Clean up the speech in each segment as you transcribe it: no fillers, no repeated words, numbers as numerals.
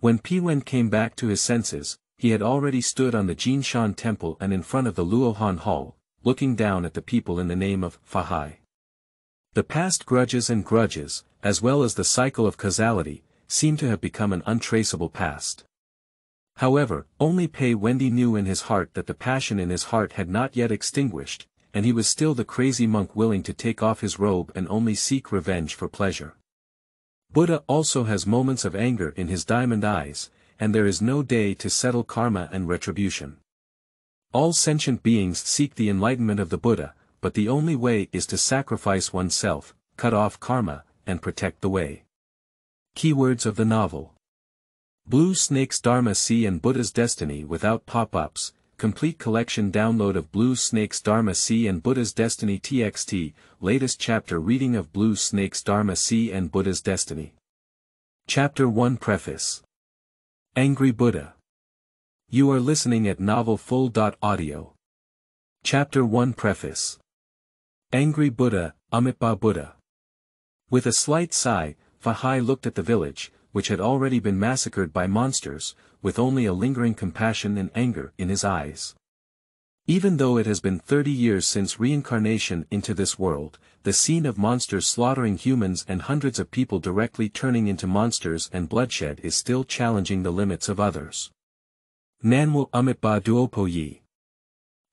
When Pei Bolan came back to his senses, he had already stood on the Jinshan temple and in front of the Luohan hall, looking down at the people in the name of Fahai. The past grudges, as well as the cycle of causality, seemed to have become an untraceable past. However, only Pei Bolan knew in his heart that the passion in his heart had not yet extinguished, and he was still the crazy monk willing to take off his robe and only seek revenge for pleasure. Buddha also has moments of anger in his diamond eyes, and there is no day to settle karma and retribution. All sentient beings seek the enlightenment of the Buddha, but the only way is to sacrifice oneself, cut off karma, and protect the way. Keywords of the novel. Blue Snake's Dharma C and Buddha's Destiny without pop-ups, complete collection download of Blue Snake's Dharma C and Buddha's Destiny TXT, latest chapter reading of Blue Snake's Dharma C and Buddha's Destiny. Chapter 1 Preface. Angry Buddha. You are listening at novelfull.audio. Chapter 1 Preface. Angry Buddha, Amitabha Buddha. With a slight sigh, Fahai looked at the village, which had already been massacred by monsters, with only a lingering compassion and anger in his eyes. Even though it has been 30 years since reincarnation into this world, the scene of monsters slaughtering humans and hundreds of people directly turning into monsters and bloodshed is still challenging the limits of others. Nanwo Amitabha Duopo Yi.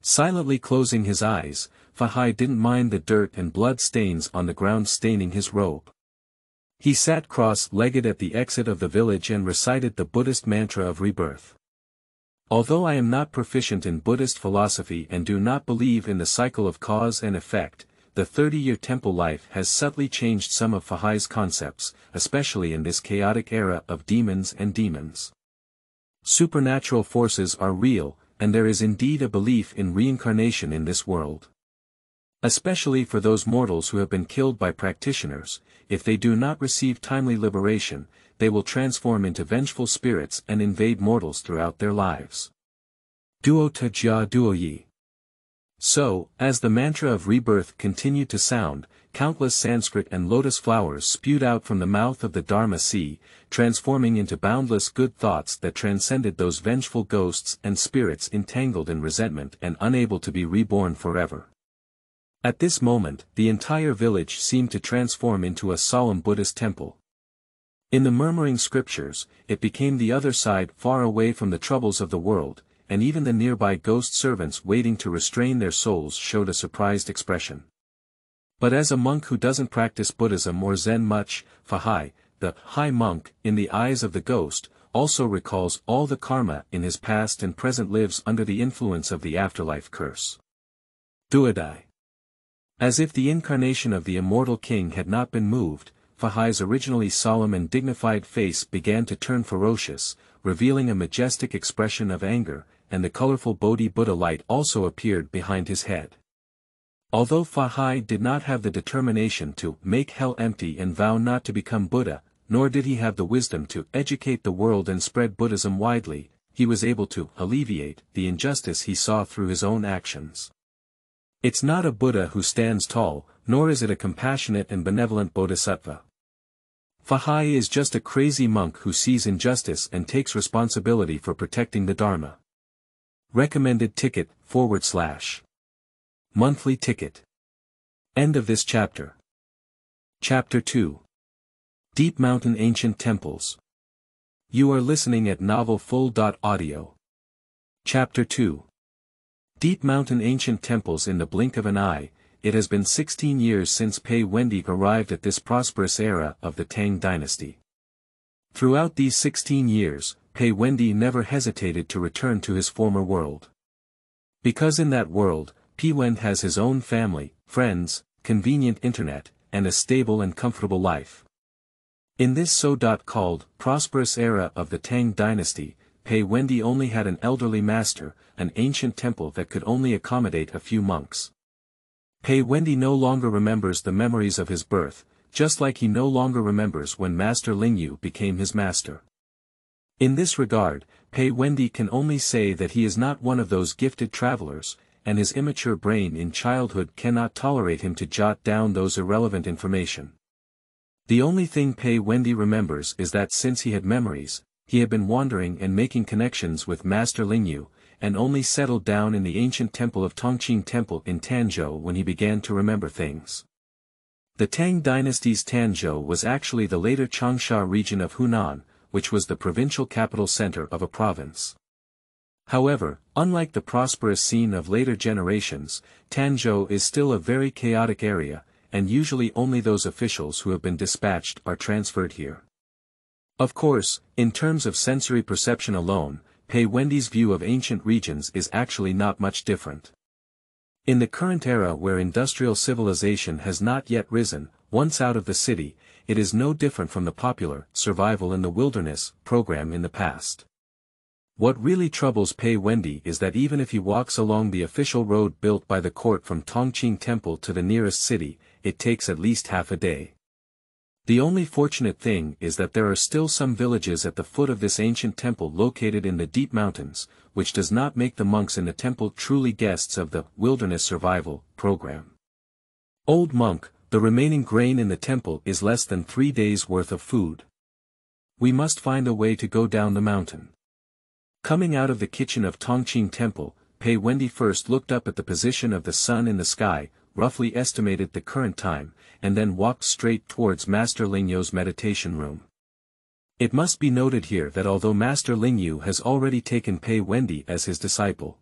Silently closing his eyes, Fahai didn't mind the dirt and blood stains on the ground staining his robe. He sat cross-legged at the exit of the village and recited the Buddhist mantra of rebirth. Although I am not proficient in Buddhist philosophy and do not believe in the cycle of cause and effect, the 30-year temple life has subtly changed some of Fahai's concepts, especially in this chaotic era of demons and demons. Supernatural forces are real, and there is indeed a belief in reincarnation in this world. Especially for those mortals who have been killed by practitioners, if they do not receive timely liberation, they will transform into vengeful spirits and invade mortals throughout their lives. Duo ta jia duo yi. So, as the mantra of rebirth continued to sound, countless Sanskrit and lotus flowers spewed out from the mouth of the Dharma sea, transforming into boundless good thoughts that transcended those vengeful ghosts and spirits entangled in resentment and unable to be reborn forever. At this moment, the entire village seemed to transform into a solemn Buddhist temple. In the murmuring scriptures, it became the other side far away from the troubles of the world, and even the nearby ghost servants waiting to restrain their souls showed a surprised expression. But as a monk who doesn't practice Buddhism or Zen much, Fahai, the high monk, in the eyes of the ghost, also recalls all the karma in his past and present lives under the influence of the afterlife curse. Duodai. As if the incarnation of the immortal king had not been moved, Fahai's originally solemn and dignified face began to turn ferocious, revealing a majestic expression of anger, and the colorful Bodhi Buddha light also appeared behind his head. Although Fahai did not have the determination to make hell empty and vow not to become Buddha, nor did he have the wisdom to educate the world and spread Buddhism widely, he was able to alleviate the injustice he saw through his own actions. It's not a Buddha who stands tall, nor is it a compassionate and benevolent bodhisattva. Fahai is just a crazy monk who sees injustice and takes responsibility for protecting the Dharma. Recommended ticket / monthly ticket. End of this chapter. Chapter 2. Deep Mountain Ancient Temples. You are listening at novelfull.audio. Chapter 2. Deep Mountain Ancient Temples. In the blink of an eye, it has been 16 years since Pei Bolan arrived at this prosperous era of the Tang dynasty. Throughout these 16 years, Pei Bolan never hesitated to return to his former world. Because in that world, Pei Bolan has his own family, friends, convenient internet, and a stable and comfortable life. In this so-called prosperous era of the Tang dynasty, Pei Bolan only had an elderly master, an ancient temple that could only accommodate a few monks. Pei Bolan no longer remembers the memories of his birth, just like he no longer remembers when Master Lingyu became his master. In this regard, Pei Bolan can only say that he is not one of those gifted travelers, and his immature brain in childhood cannot tolerate him to jot down those irrelevant information. The only thing Pei Bolan remembers is that since he had memories, he had been wandering and making connections with Master Lingyu, and only settled down in the ancient temple of Tongqing Temple in Tanzhou when he began to remember things. The Tang dynasty's Tanzhou was actually the later Changsha region of Hunan, which was the provincial capital center of a province. However, unlike the prosperous scene of later generations, Tanzhou is still a very chaotic area, and usually only those officials who have been dispatched are transferred here. Of course, in terms of sensory perception alone, Pei Wendi's view of ancient regions is actually not much different. In the current era where industrial civilization has not yet risen, once out of the city, it is no different from the popular survival in the wilderness program in the past. What really troubles Pei Wendi is that even if he walks along the official road built by the court from Tongqing Temple to the nearest city, it takes at least half a day. The only fortunate thing is that there are still some villages at the foot of this ancient temple located in the deep mountains, which does not make the monks in the temple truly guests of the wilderness survival program. Old monk, the remaining grain in the temple is less than 3 days' worth of food. We must find a way to go down the mountain. Coming out of the kitchen of Tongqing Temple, Pei Wendi first looked up at the position of the sun in the sky, roughly estimated the current time, and then walked straight towards Master Lingyu's meditation room. It must be noted here that although Master Lingyu has already taken Pei Wendi as his disciple.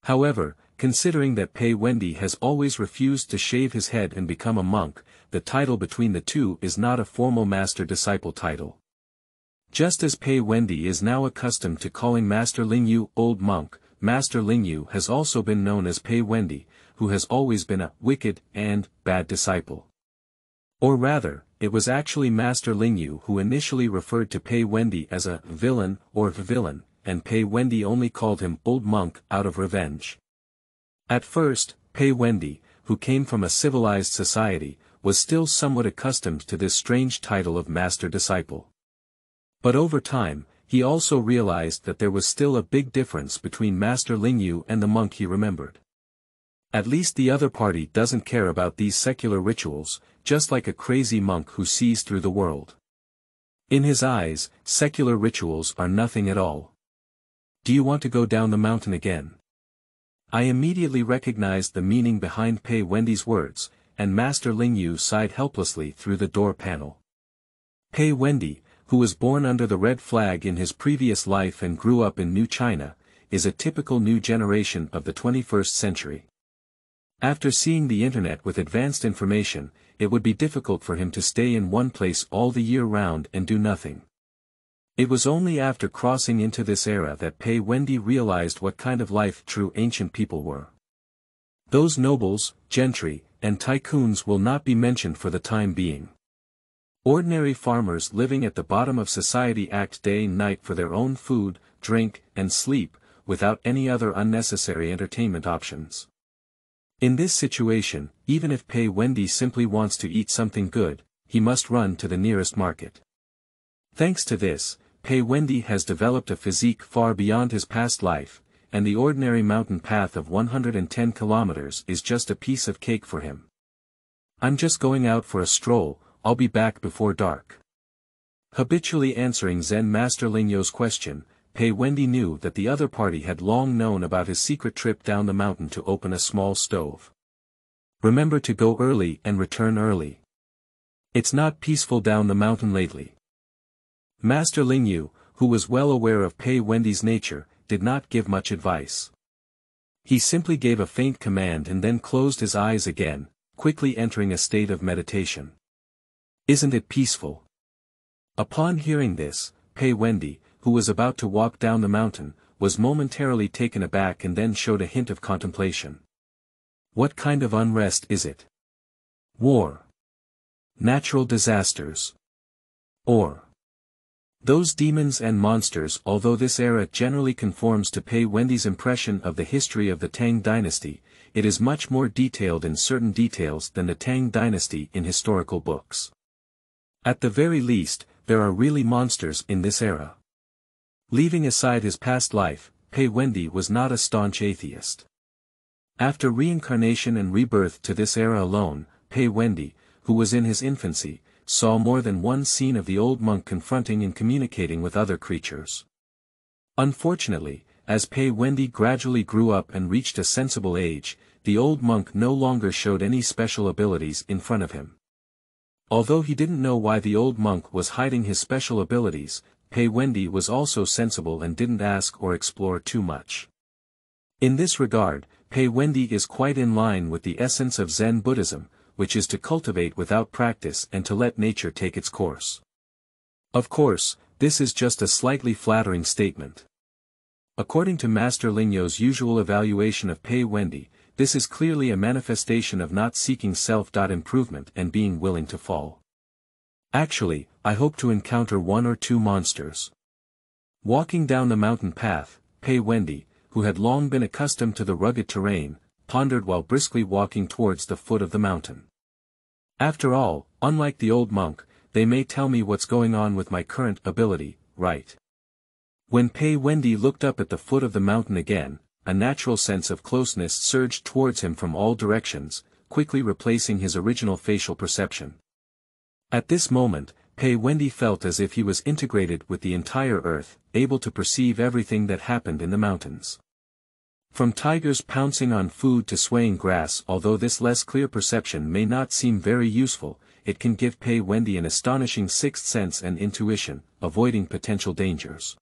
However, considering that Pei Wendi has always refused to shave his head and become a monk, the title between the two is not a formal master-disciple title. Just as Pei Wendi is now accustomed to calling Master Lingyu old monk, Master Lingyu has also been known as Pei Wendi, who has always been a wicked and bad disciple. Or rather, it was actually Master Lingyu who initially referred to Pei Wendi as a villain or villain, and Pei Wendi only called him old monk out of revenge. At first, Pei Wendi, who came from a civilized society, was still somewhat accustomed to this strange title of master-disciple. But over time, he also realized that there was still a big difference between Master Lingyu and the monk he remembered. At least the other party doesn't care about these secular rituals, just like a crazy monk who sees through the world. In his eyes, secular rituals are nothing at all. Do you want to go down the mountain again? I immediately recognized the meaning behind Pei Wendi's words, and Master Lingyu sighed helplessly through the door panel. Pei Wendi, who was born under the red flag in his previous life and grew up in New China, is a typical new generation of the 21st century. After seeing the internet with advanced information, it would be difficult for him to stay in one place all the year round and do nothing. It was only after crossing into this era that Pei Wendi realized what kind of life true ancient people were. Those nobles, gentry, and tycoons will not be mentioned for the time being. Ordinary farmers living at the bottom of society act day and night for their own food, drink, and sleep, without any other unnecessary entertainment options. In this situation, even if Pei Wendi simply wants to eat something good, he must run to the nearest market. Thanks to this, Pei Wendi has developed a physique far beyond his past life, and the ordinary mountain path of 110 kilometers is just a piece of cake for him. I'm just going out for a stroll, I'll be back before dark. Habitually answering Zen Master Lingyu's question, Pei Wendi knew that the other party had long known about his secret trip down the mountain to open a small stove. Remember to go early and return early. It's not peaceful down the mountain lately. Master Lingyu, who was well aware of Pei Wendi's nature, did not give much advice. He simply gave a faint command and then closed his eyes again, quickly entering a state of meditation. Isn't it peaceful? Upon hearing this, Pei Wendi, who was about to walk down the mountain, was momentarily taken aback and then showed a hint of contemplation. What kind of unrest is it? War? Natural disasters? Or those demons and monsters? Although this era generally conforms to Pei Wendi's impression of the history of the Tang dynasty, it is much more detailed in certain details than the Tang dynasty in historical books. At the very least, there are really monsters in this era. Leaving aside his past life, Pei Wendi was not a staunch atheist. After reincarnation and rebirth to this era alone, Pei Wendi, who was in his infancy, saw more than one scene of the old monk confronting and communicating with other creatures. Unfortunately, as Pei Wendy gradually grew up and reached a sensible age, the old monk no longer showed any special abilities in front of him. Although he didn't know why the old monk was hiding his special abilities, Pei Wendy was also sensible and didn't ask or explore too much. In this regard, Pei Wendy is quite in line with the essence of Zen Buddhism, which is to cultivate without practice and to let nature take its course. Of course, this is just a slightly flattering statement. According to Master Lingyo's usual evaluation of Pei Wendy, this is clearly a manifestation of not seeking self-improvement and being willing to fall. Actually, I hope to encounter one or two monsters. Walking down the mountain path, Pei Wendy, who had long been accustomed to the rugged terrain, pondered while briskly walking towards the foot of the mountain. After all, unlike the old monk, they may tell me what's going on with my current ability, right? When Pei Wendy looked up at the foot of the mountain again, a natural sense of closeness surged towards him from all directions, quickly replacing his original facial perception. At this moment, Pei Wendy felt as if he was integrated with the entire earth, able to perceive everything that happened in the mountains. From tigers pouncing on food to swaying grass. Although this less clear perception may not seem very useful, it can give Pei Wendy an astonishing sixth sense and intuition, avoiding potential dangers.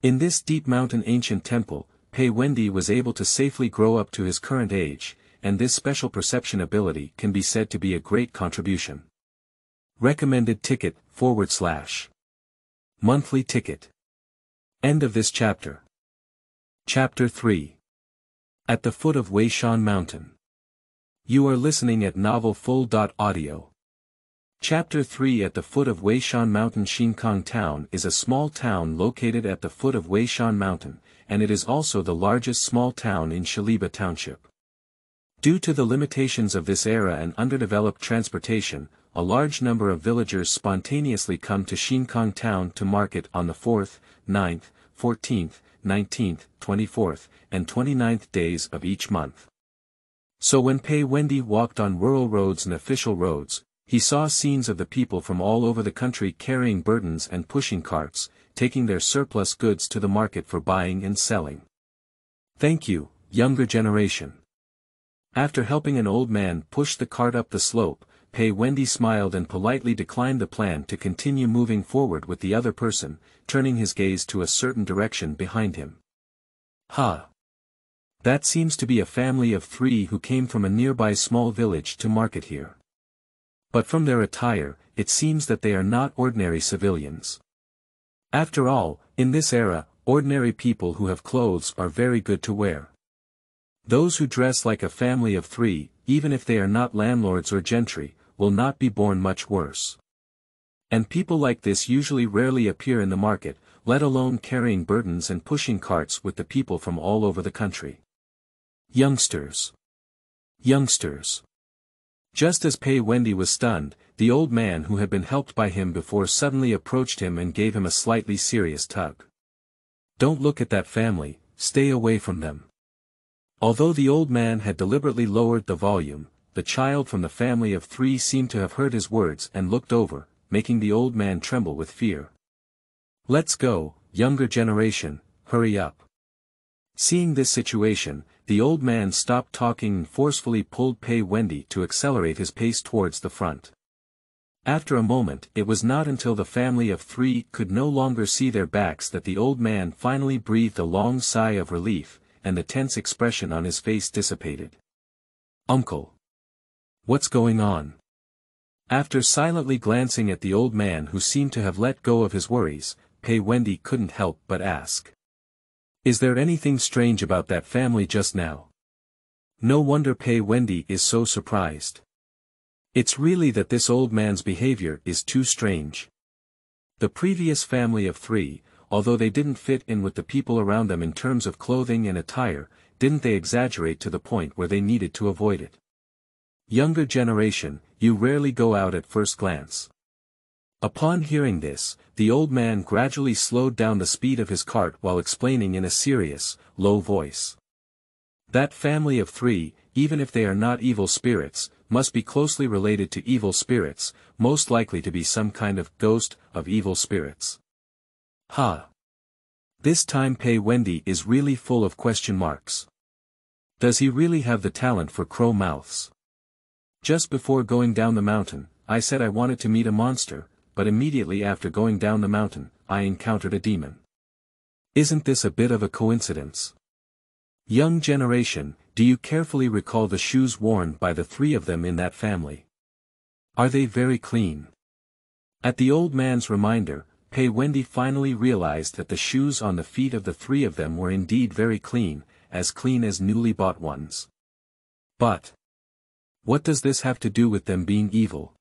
In this deep mountain ancient temple, Pei Wendy was able to safely grow up to his current age, and this special perception ability can be said to be a great contribution. Recommended ticket, / monthly ticket. End of this chapter. Chapter 3. At the foot of Weishan Mountain. You are listening at novelfull.audio. Chapter 3. At the foot of Weishan Mountain. Shinkong Town is a small town located at the foot of Weishan Mountain, and it is also the largest small town in Shiliba Township. Due to the limitations of this era and underdeveloped transportation, a large number of villagers spontaneously come to Shinkong Town to market on the 4th, 9th, 14th, 19th, 24th, and 29th days of each month. So when Pei Wendy walked on rural roads and official roads, he saw scenes of the people from all over the country carrying burdens and pushing carts, taking their surplus goods to the market for buying and selling. Thank you, younger generation. After helping an old man push the cart up the slope, Pei Wendy smiled and politely declined the plan to continue moving forward with the other person, turning his gaze to a certain direction behind him. Ha! That seems to be a family of 3 who came from a nearby small village to market here. But from their attire, it seems that they are not ordinary civilians. After all, in this era, ordinary people who have clothes are very good to wear. Those who dress like a family of 3, even if they are not landlords or gentry, will not be born much worse. And people like this usually rarely appear in the market, let alone carrying burdens and pushing carts with the people from all over the country. Youngsters. Youngsters. Just as Pei Wendy was stunned, the old man who had been helped by him before suddenly approached him and gave him a slightly serious tug. Don't look at that family, stay away from them. Although the old man had deliberately lowered the volume, the child from the family of 3 seemed to have heard his words and looked over, making the old man tremble with fear. Let's go, younger generation, hurry up. Seeing this situation, the old man stopped talking and forcefully pulled Pei Wendy to accelerate his pace towards the front. After a moment, it was not until the family of 3 could no longer see their backs that the old man finally breathed a long sigh of relief, and the tense expression on his face dissipated. Uncle. What's going on? After silently glancing at the old man who seemed to have let go of his worries, Pei Wendy couldn't help but ask. Is there anything strange about that family just now? No wonder Pei Wendy is so surprised. It's really that this old man's behavior is too strange. The previous family of 3, although they didn't fit in with the people around them in terms of clothing and attire, didn't they exaggerate to the point where they needed to avoid it? Younger generation, you rarely go out at first glance. Upon hearing this, the old man gradually slowed down the speed of his cart while explaining in a serious, low voice. That family of 3, even if they are not evil spirits, must be closely related to evil spirits, most likely to be some kind of ghost of evil spirits. Ha! This time Pei Wendy is really full of question marks. Does he really have the talent for crow mouths? Just before going down the mountain, I said I wanted to meet a monster, but immediately after going down the mountain, I encountered a demon. Isn't this a bit of a coincidence? Young generation, do you carefully recall the shoes worn by the three of them in that family? Are they very clean? At the old man's reminder, Pei Wendy finally realized that the shoes on the feet of the three of them were indeed very clean as newly bought ones. But what does this have to do with them being evil?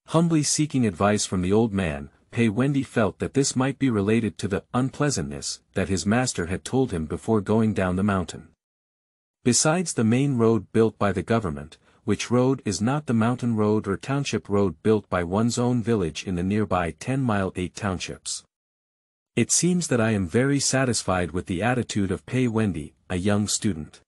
Humbly seeking advice from the old man, Pei Wendy felt that this might be related to the unpleasantness that his master had told him before going down the mountain. Besides the main road built by the government, which road is not the mountain road or township road built by one's own village in the nearby 10-mile 8 townships. It seems that I am very satisfied with the attitude of Pei Wendy, a young student.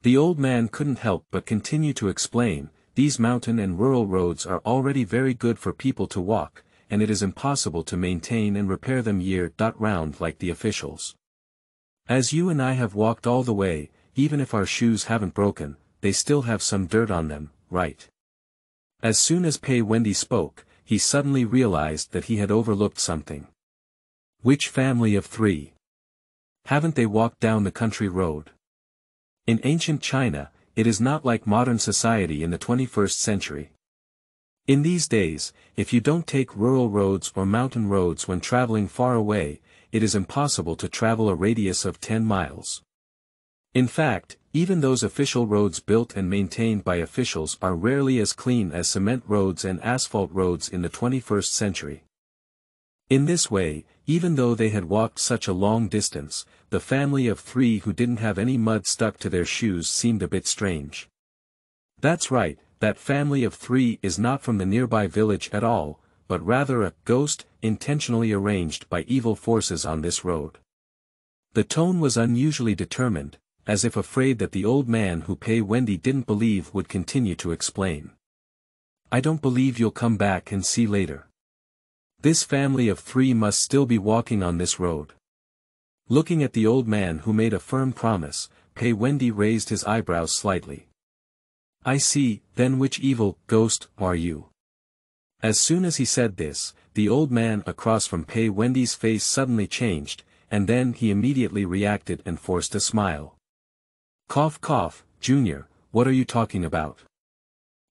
The old man couldn't help but continue to explain, these mountain and rural roads are already very good for people to walk, and it is impossible to maintain and repair them year-round like the officials. As you and I have walked all the way, even if our shoes haven't broken, they still have some dirt on them, right? As soon as Pei Wendy spoke, he suddenly realized that he had overlooked something. Which family of three? Haven't they walked down the country road? In ancient China, it is not like modern society in the 21st century. In these days, if you don't take rural roads or mountain roads when traveling far away, it is impossible to travel a radius of 10 miles. In fact, even those official roads built and maintained by officials are rarely as clean as cement roads and asphalt roads in the 21st century. In this way, even though they had walked such a long distance, the family of three who didn't have any mud stuck to their shoes seemed a bit strange. That's right, that family of three is not from the nearby village at all, but rather a ghost intentionally arranged by evil forces on this road. The tone was unusually determined, as if afraid that the old man who Pei Wendy didn't believe would continue to explain. I don't believe you'll come back and see later. This family of three must still be walking on this road. Looking at the old man who made a firm promise, Pei Wendy raised his eyebrows slightly. I see, then which evil ghost are you? As soon as he said this, the old man across from Pei Wendy's face suddenly changed, and then he immediately reacted and forced a smile. Cough cough, Junior, what are you talking about?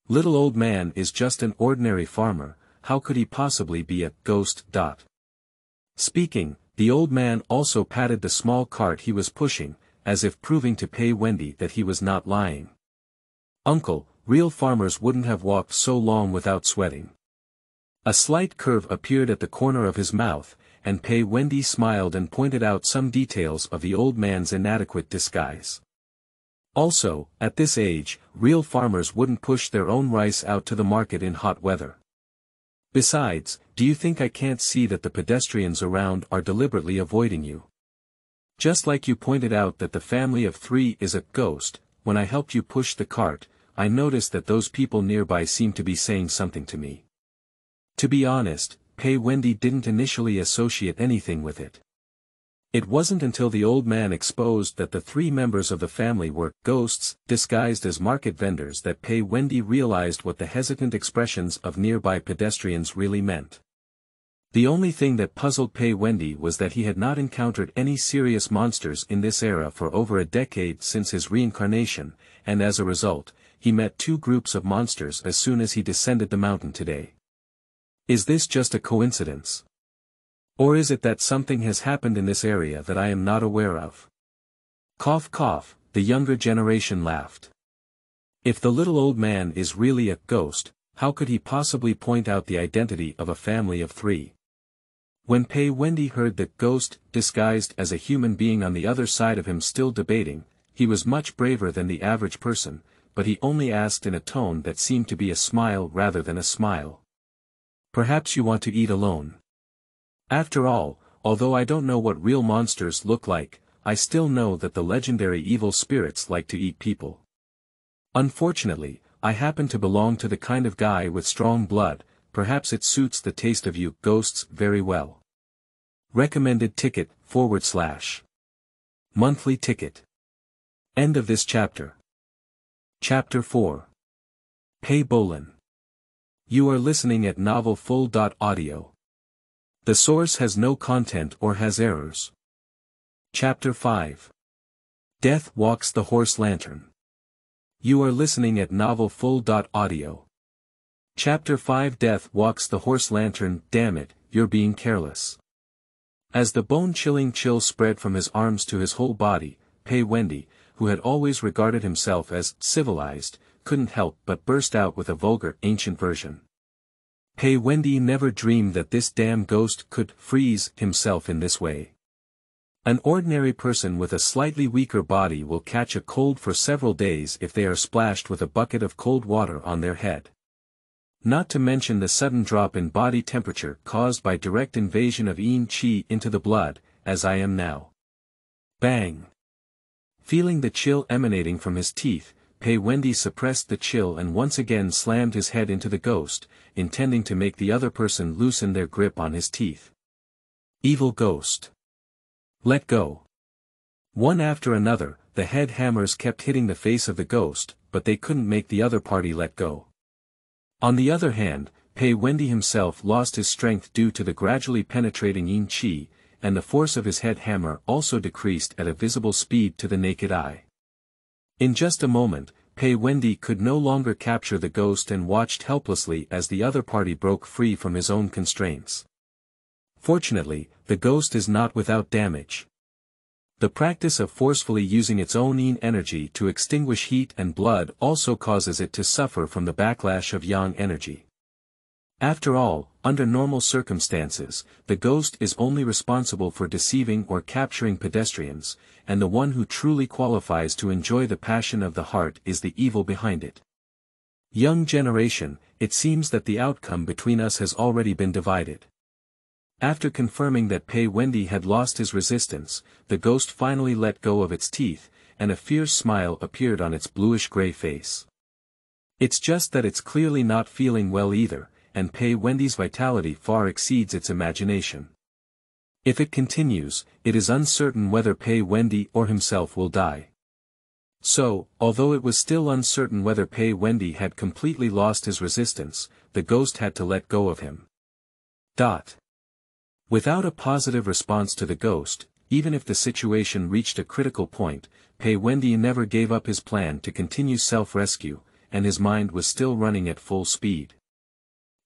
Little old man is just an ordinary farmer, how could he possibly be a ghost? Speaking, the old man also patted the small cart he was pushing, as if proving to Pei Wendy that he was not lying. Uncle, real farmers wouldn't have walked so long without sweating. A slight curve appeared at the corner of his mouth, and Pei Wendy smiled and pointed out some details of the old man's inadequate disguise. Also, at this age, real farmers wouldn't push their own rice out to the market in hot weather. Besides, do you think I can't see that the pedestrians around are deliberately avoiding you? Just like you pointed out that the family of three is a ghost, when I helped you push the cart, I noticed that those people nearby seemed to be saying something to me. To be honest, Pei Wendy didn't initially associate anything with it. It wasn't until the old man exposed that the three members of the family were ghosts, disguised as market vendors, that Pei Wendy realized what the hesitant expressions of nearby pedestrians really meant. The only thing that puzzled Pei Wendy was that he had not encountered any serious monsters in this era for over a decade since his reincarnation, and as a result, he met two groups of monsters as soon as he descended the mountain today. Is this just a coincidence? Or is it that something has happened in this area that I am not aware of? Cough cough, the younger generation laughed. If the little old man is really a ghost, how could he possibly point out the identity of a family of three? When Pei Wendy heard the ghost, disguised as a human being on the other side of him still debating, he was much braver than the average person, but he only asked in a tone that seemed to be a smile rather than a smile. Perhaps you want to eat alone. After all, although I don't know what real monsters look like, I still know that the legendary evil spirits like to eat people. Unfortunately, I happen to belong to the kind of guy with strong blood, perhaps it suits the taste of you ghosts very well. Recommended ticket, / monthly ticket. End of this chapter. Chapter 4. Pei Bolan. You are listening at novelfull.audio. The source has no content or has errors. Chapter 5. Death Walks the Horse Lantern. You are listening at novelfull.audio. Chapter 5. Death Walks the Horse Lantern. Damn it, you're being careless. As the bone-chilling chill spread from his arms to his whole body, Pei Wendy, who had always regarded himself as civilized, couldn't help but burst out with a vulgar ancient version. Pei Wendy never dreamed that this damn ghost could freeze himself in this way. An ordinary person with a slightly weaker body will catch a cold for several days if they are splashed with a bucket of cold water on their head. Not to mention the sudden drop in body temperature caused by direct invasion of Yin Qi into the blood, as I am now. Bang! Feeling the chill emanating from his teeth, Pei Wendy suppressed the chill and once again slammed his head into the ghost, intending to make the other person loosen their grip on his teeth. Evil ghost. Let go. One after another, the head hammers kept hitting the face of the ghost, but they couldn't make the other party let go. On the other hand, Pei Wendy himself lost his strength due to the gradually penetrating Yin Qi, and the force of his head hammer also decreased at a visible speed to the naked eye. In just a moment, Pei Wendy could no longer capture the ghost and watched helplessly as the other party broke free from his own constraints. Fortunately, the ghost is not without damage. The practice of forcefully using its own yin energy to extinguish heat and blood also causes it to suffer from the backlash of yang energy. After all, under normal circumstances, the ghost is only responsible for deceiving or capturing pedestrians, and the one who truly qualifies to enjoy the passion of the heart is the evil behind it. Young generation, it seems that the outcome between us has already been divided. After confirming that Pei Wendy had lost his resistance, the ghost finally let go of its teeth, and a fierce smile appeared on its bluish-gray face. It's just that it's clearly not feeling well either, and Pei Wendy's vitality far exceeds its imagination. If it continues, it is uncertain whether Pei Wendy or himself will die. So, although it was still uncertain whether Pei Wendy had completely lost his resistance, the ghost had to let go of him. Without a positive response to the ghost, even if the situation reached a critical point, Pei Wendy never gave up his plan to continue self-rescue, and his mind was still running at full speed.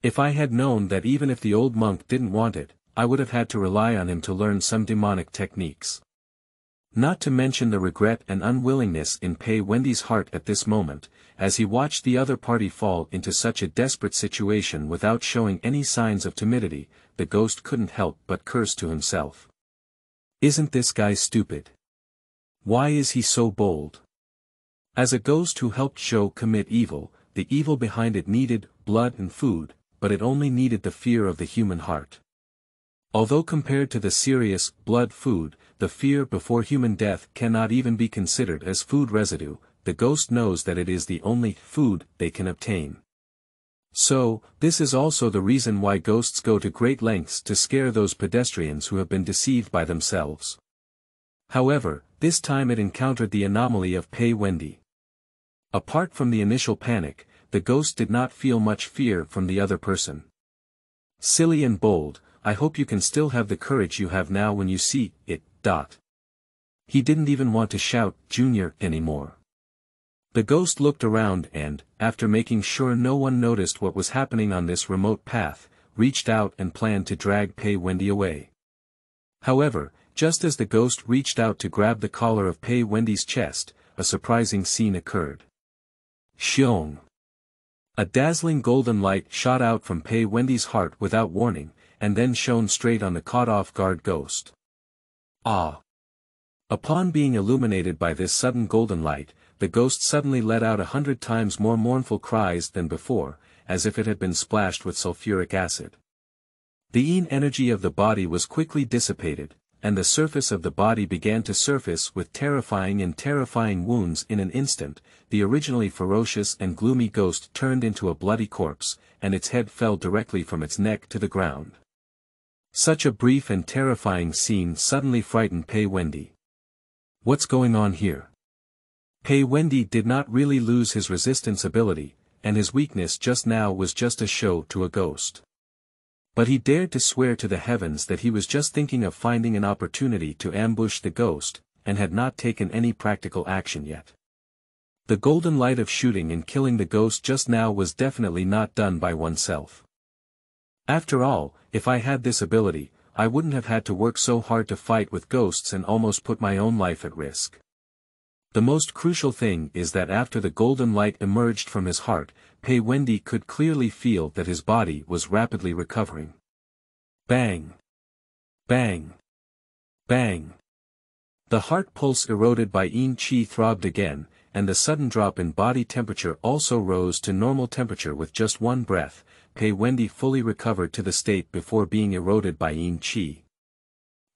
If I had known that even if the old monk didn't want it, I would have had to rely on him to learn some demonic techniques. Not to mention the regret and unwillingness in Pei Wendy's heart at this moment, as he watched the other party fall into such a desperate situation without showing any signs of timidity, the ghost couldn't help but curse to himself. Isn't this guy stupid? Why is he so bold? As a ghost who helped Zhou commit evil, the evil behind it needed blood and food, but it only needed the fear of the human heart. Although compared to the serious blood food, the fear before human death cannot even be considered as food residue, the ghost knows that it is the only food they can obtain. So, this is also the reason why ghosts go to great lengths to scare those pedestrians who have been deceived by themselves. However, this time it encountered the anomaly of Pei Wendy. Apart from the initial panic, the ghost did not feel much fear from the other person. Silly and bold, I hope you can still have the courage you have now when you see it. He didn't even want to shout, Junior, anymore. The ghost looked around and, after making sure no one noticed what was happening on this remote path, reached out and planned to drag Pei Wendy away. However, just as the ghost reached out to grab the collar of Pei Wendy's chest, a surprising scene occurred. Xiong! A dazzling golden light shot out from Pei Wendy's heart without warning, and then shone straight on the caught-off-guard ghost. Ah! Upon being illuminated by this sudden golden light, the ghost suddenly let out 100 times more mournful cries than before, as if it had been splashed with sulfuric acid. The yin energy of the body was quickly dissipated, and the surface of the body began to surface with terrifying wounds in an instant. The originally ferocious and gloomy ghost turned into a bloody corpse, and its head fell directly from its neck to the ground. Such a brief and terrifying scene suddenly frightened Pei Wendy. What's going on here? Pei Wendy did not really lose his resistance ability, and his weakness just now was just a show to a ghost. But he dared to swear to the heavens that he was just thinking of finding an opportunity to ambush the ghost, and had not taken any practical action yet. The golden light of shooting and killing the ghost just now was definitely not done by oneself. After all, if I had this ability, I wouldn't have had to work so hard to fight with ghosts and almost put my own life at risk. The most crucial thing is that after the golden light emerged from his heart, Pei Wendy could clearly feel that his body was rapidly recovering. Bang! Bang! Bang! The heart pulse eroded by Yin Qi throbbed again, and the sudden drop in body temperature also rose to normal temperature with just one breath. Pei Wendy fully recovered to the state before being eroded by Yin Qi.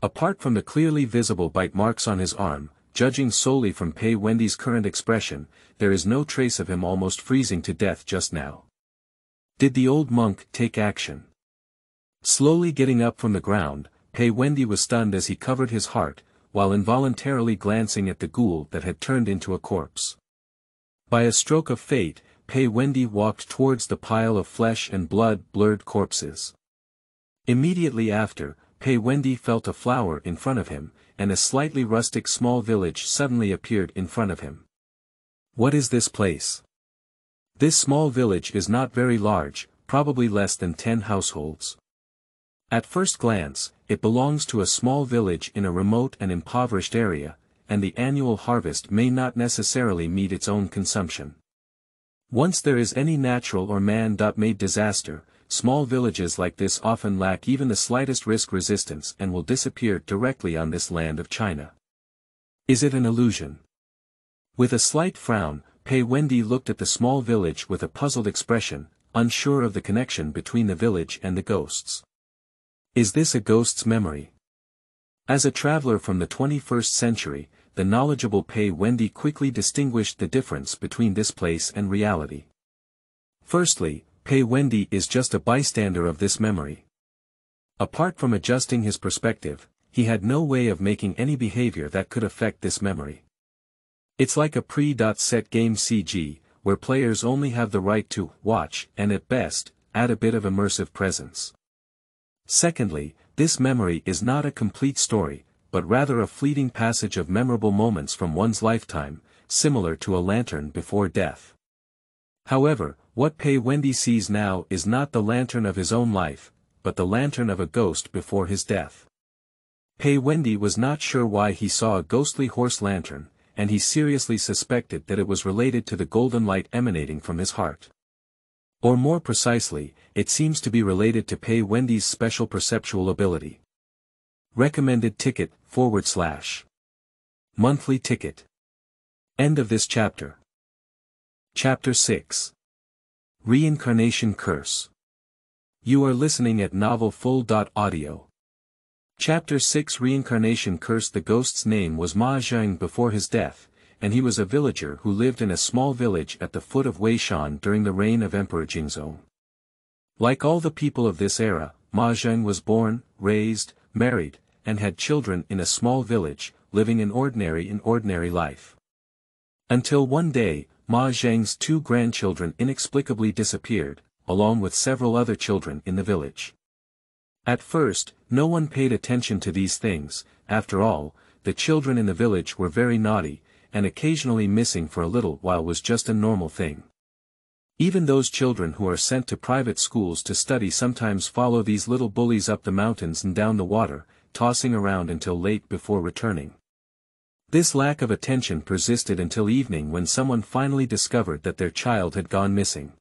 Apart from the clearly visible bite marks on his arm, judging solely from Pei Wendy's current expression, there is no trace of him almost freezing to death just now. Did the old monk take action? Slowly getting up from the ground, Pei Wendy was stunned as he covered his heart, while involuntarily glancing at the ghoul that had turned into a corpse. By a stroke of fate, Pei Wendy walked towards the pile of flesh and blood-blurred corpses. Immediately after, Pei Wendy felt a flower in front of him, and a slightly rustic small village suddenly appeared in front of him. What is this place? This small village is not very large, probably less than 10 households. At first glance, it belongs to a small village in a remote and impoverished area, and the annual harvest may not necessarily meet its own consumption. Once there is any natural or man-made disaster, small villages like this often lack even the slightest risk resistance and will disappear directly on this land of China. Is it an illusion? With a slight frown, Pei Wendy looked at the small village with a puzzled expression, unsure of the connection between the village and the ghosts. Is this a ghost's memory? As a traveler from the 21st century, the knowledgeable Pei Wendy quickly distinguished the difference between this place and reality. Firstly, Pei Wendy is just a bystander of this memory. Apart from adjusting his perspective, he had no way of making any behavior that could affect this memory. It's like a pre-set game CG, where players only have the right to watch and at best, add a bit of immersive presence. Secondly, this memory is not a complete story, but rather a fleeting passage of memorable moments from one's lifetime, similar to a lantern before death. However, what Pei Wendy sees now is not the lantern of his own life, but the lantern of a ghost before his death. Pei Wendy was not sure why he saw a ghostly horse lantern, and he seriously suspected that it was related to the golden light emanating from his heart. Or more precisely, it seems to be related to Pei Wendy's special perceptual ability. Recommended ticket, / monthly ticket. End of this chapter. Chapter 6. Reincarnation Curse. You are listening at novelfull.audio. Chapter 6 Reincarnation Curse. The ghost's name was Ma Zheng before his death, and he was a villager who lived in a small village at the foot of Weishan during the reign of Emperor Jingzong. Like all the people of this era, Ma Zheng was born, raised, married, and had children in a small village, living an ordinary life. Until one day, Ma Zheng's 2 grandchildren inexplicably disappeared, along with several other children in the village. At first, no one paid attention to these things. After all, the children in the village were very naughty, and occasionally missing for a little while was just a normal thing. Even those children who are sent to private schools to study sometimes follow these little bullies up the mountains and down the water, tossing around until late before returning. This lack of attention persisted until evening when someone finally discovered that their child had gone missing.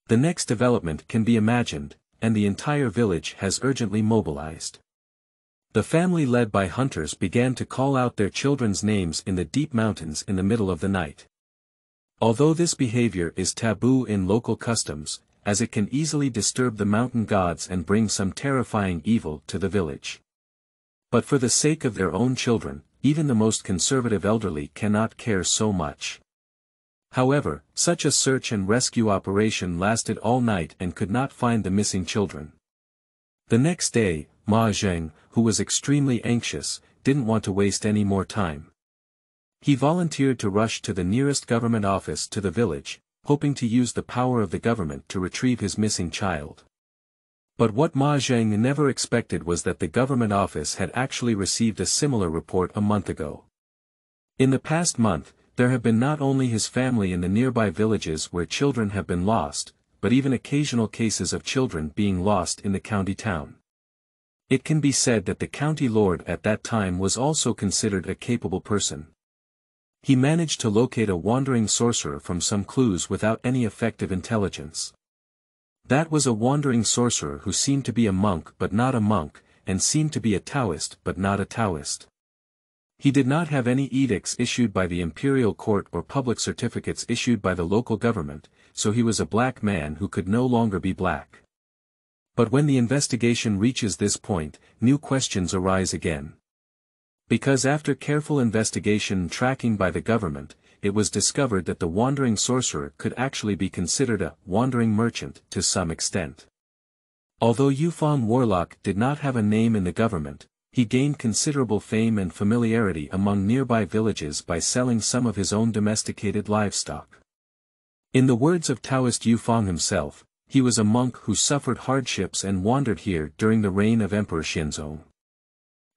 The next development can be imagined, and the entire village has urgently mobilized. The family led by hunters began to call out their children's names in the deep mountains in the middle of the night. Although this behavior is taboo in local customs, as it can easily disturb the mountain gods and bring some terrifying evil to the village. But for the sake of their own children, even the most conservative elderly cannot care so much. However, such a search and rescue operation lasted all night and could not find the missing children. The next day, Ma Zheng, who was extremely anxious, didn't want to waste any more time. He volunteered to rush to the nearest government office to the village, hoping to use the power of the government to retrieve his missing child. But what Ma Zheng never expected was that the government office had actually received a similar report a month ago. In the past month, there have been not only his family in the nearby villages where children have been lost, but even occasional cases of children being lost in the county town. It can be said that the county lord at that time was also considered a capable person. He managed to locate a wandering sorcerer from some clues without any effective intelligence. That was a wandering sorcerer who seemed to be a monk but not a monk, and seemed to be a Taoist but not a Taoist. He did not have any edicts issued by the imperial court or public certificates issued by the local government, so he was a black man who could no longer be black. But when the investigation reaches this point, new questions arise again. Because after careful investigation and tracking by the government, it was discovered that the wandering sorcerer could actually be considered a wandering merchant to some extent. Although Yufang Warlock did not have a name in the government, he gained considerable fame and familiarity among nearby villages by selling some of his own domesticated livestock. In the words of Taoist Yufang himself, he was a monk who suffered hardships and wandered here during the reign of Emperor Xinzong.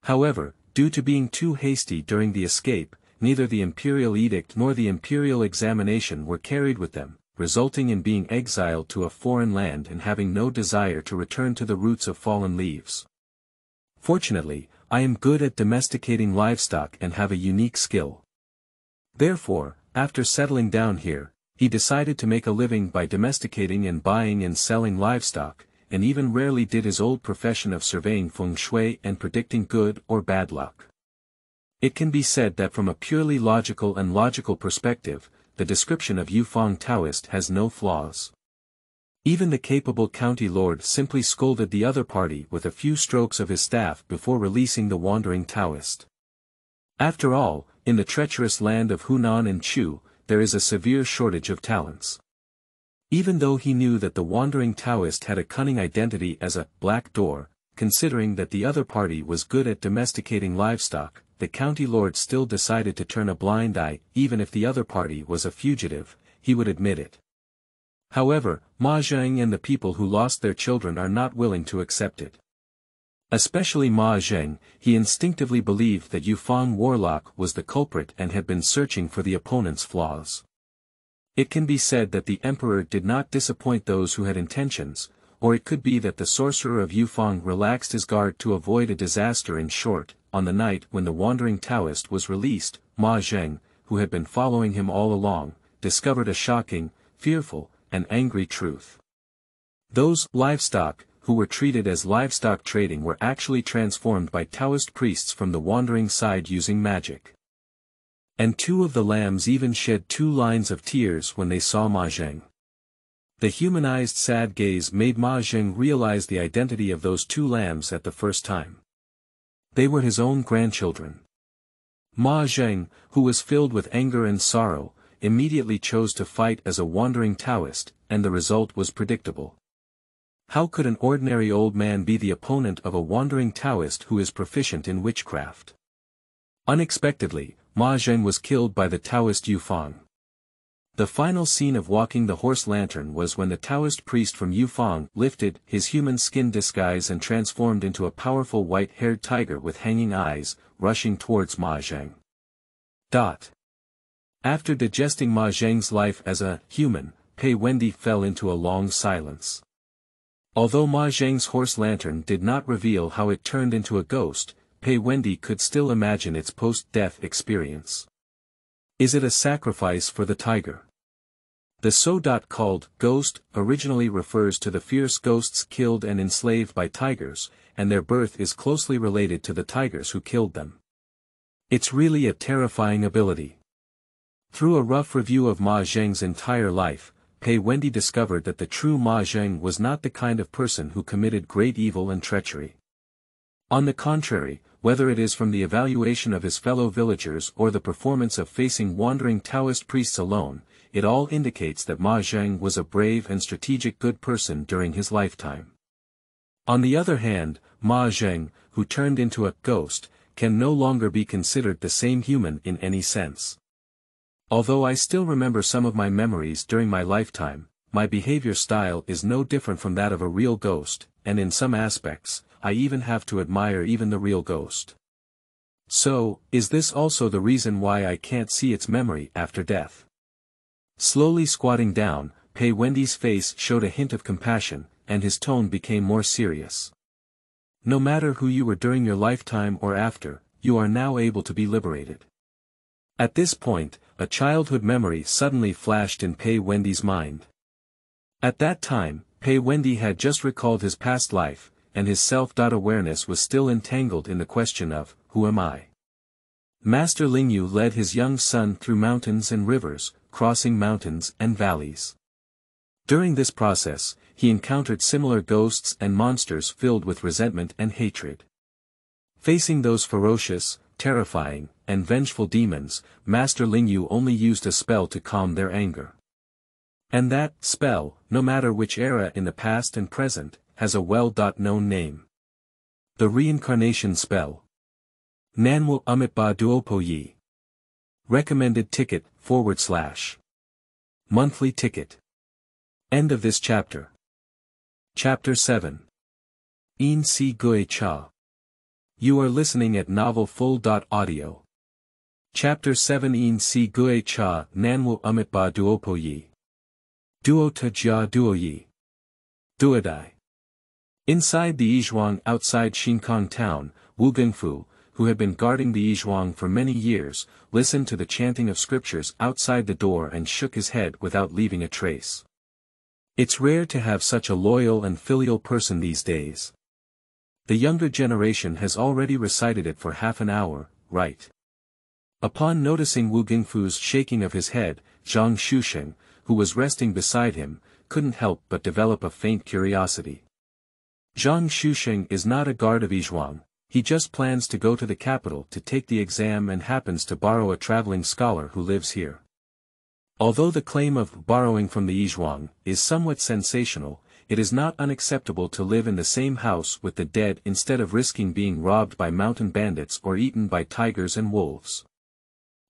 However, due to being too hasty during the escape, neither the imperial edict nor the imperial examination were carried with them, resulting in being exiled to a foreign land and having no desire to return to the roots of fallen leaves. Fortunately, I am good at domesticating livestock and have a unique skill. Therefore, after settling down here, he decided to make a living by domesticating and buying and selling livestock, and even rarely did his old profession of surveying feng shui and predicting good or bad luck. It can be said that from a purely logical perspective, the description of Yufang Taoist has no flaws. Even the capable county lord simply scolded the other party with a few strokes of his staff before releasing the wandering Taoist. After all, in the treacherous land of Hunan and Chu, there is a severe shortage of talents. Even though he knew that the wandering Taoist had a cunning identity as a black door, considering that the other party was good at domesticating livestock, the county lord still decided to turn a blind eye. Even if the other party was a fugitive, he would admit it. However, Ma Zheng and the people who lost their children are not willing to accept it. Especially Ma Zheng, he instinctively believed that Yufang Warlock was the culprit and had been searching for the opponent's flaws. It can be said that the emperor did not disappoint those who had intentions, or it could be that the sorcerer of Yufang relaxed his guard to avoid a disaster. In short, on the night when the wandering Taoist was released, Ma Zheng, who had been following him all along, discovered a shocking, fearful, and angry truth. Those livestock who were treated as livestock trading were actually transformed by Taoist priests from the wandering side using magic. And 2 of the lambs even shed 2 lines of tears when they saw Ma Zheng. The humanized sad gaze made Ma Zheng realize the identity of those 2 lambs at the first time. They were his own grandchildren. Ma Zheng, who was filled with anger and sorrow, immediately chose to fight as a wandering Taoist, and the result was predictable. How could an ordinary old man be the opponent of a wandering Taoist who is proficient in witchcraft? Unexpectedly, Ma Zheng was killed by the Taoist Yufang. The final scene of Walking the Horse Lantern was when the Taoist priest from Yufang lifted his human skin disguise and transformed into a powerful white-haired tiger with hanging eyes, rushing towards Ma Zheng. After digesting Ma Zheng's life as a human, Pei Wendy fell into a long silence. Although Ma Zheng's horse lantern did not reveal how it turned into a ghost, Pei Wendy could still imagine its post-death experience. Is it a sacrifice for the tiger? The so-called ghost originally refers to the fierce ghosts killed and enslaved by tigers, and their birth is closely related to the tigers who killed them. It's really a terrifying ability. Through a rough review of Ma Zheng's entire life, Pei Wendy discovered that the true Ma Zheng was not the kind of person who committed great evil and treachery. On the contrary, whether it is from the evaluation of his fellow villagers or the performance of facing wandering Taoist priests alone, it all indicates that Ma Zheng was a brave and strategic good person during his lifetime. On the other hand, Ma Zheng, who turned into a ghost, can no longer be considered the same human in any sense. Although I still remember some of my memories during my lifetime, my behavior style is no different from that of a real ghost, and in some aspects, I even have to admire even the real ghost. So, is this also the reason why I can't see its memory after death? Slowly squatting down, Pei Wendy's face showed a hint of compassion, and his tone became more serious. No matter who you were during your lifetime or after, you are now able to be liberated. At this point, a childhood memory suddenly flashed in Pei Wendy's mind. At that time, Pei Wendy had just recalled his past life, and his self-awareness was still entangled in the question of, who am I? Master Lingyu led his young son through mountains and rivers, crossing mountains and valleys. During this process, he encountered similar ghosts and monsters filled with resentment and hatred. Facing those ferocious, terrifying, and vengeful demons, Master Lingyu only used a spell to calm their anger. And that spell, no matter which era in the past and present, has a well-known name. The Reincarnation Spell. Nanwu Umitba Duopo Yi. Recommended ticket, / monthly ticket. End of this chapter. Chapter 7. Yin Si Gui Cha. You are listening at Novel Full. Audio. Chapter 7 Yin Si Gui Cha Nanwu Umitba Duopo Yi. Duo Ta Jia Duo Yi. Duodai. Inside the Yizhuang outside Xinkang town, Wu Gengfu, who had been guarding the Yizhuang for many years, listened to the chanting of scriptures outside the door and shook his head without leaving a trace. It's rare to have such a loyal and filial person these days. The younger generation has already recited it for half an hour, right? Upon noticing Wu Gengfu's shaking of his head, Zhang Shusheng, who was resting beside him, couldn't help but develop a faint curiosity. Zhang Shusheng is not a guard of Yizhuang, he just plans to go to the capital to take the exam and happens to borrow a traveling scholar who lives here. Although the claim of borrowing from the Yizhuang is somewhat sensational, it is not unacceptable to live in the same house with the dead instead of risking being robbed by mountain bandits or eaten by tigers and wolves.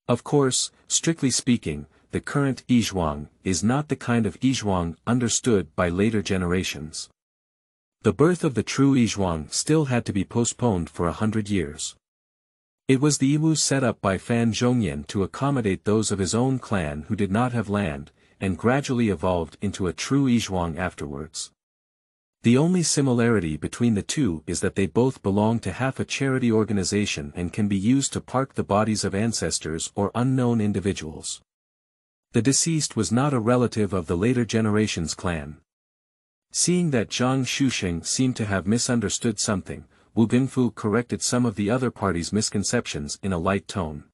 Of course, strictly speaking, the current Yizhuang is not the kind of Yizhuang understood by later generations. The birth of the true Yizhuang still had to be postponed for 100 years. It was the Yiwu set up by Fan Zhongyan to accommodate those of his own clan who did not have land, and gradually evolved into a true Yizhuang afterwards. The only similarity between the two is that they both belong to half a charity organization and can be used to park the bodies of ancestors or unknown individuals. The deceased was not a relative of the later generation's clan. Seeing that Zhang Shusheng seemed to have misunderstood something, Wu Gengfu corrected some of the other party's misconceptions in a light tone.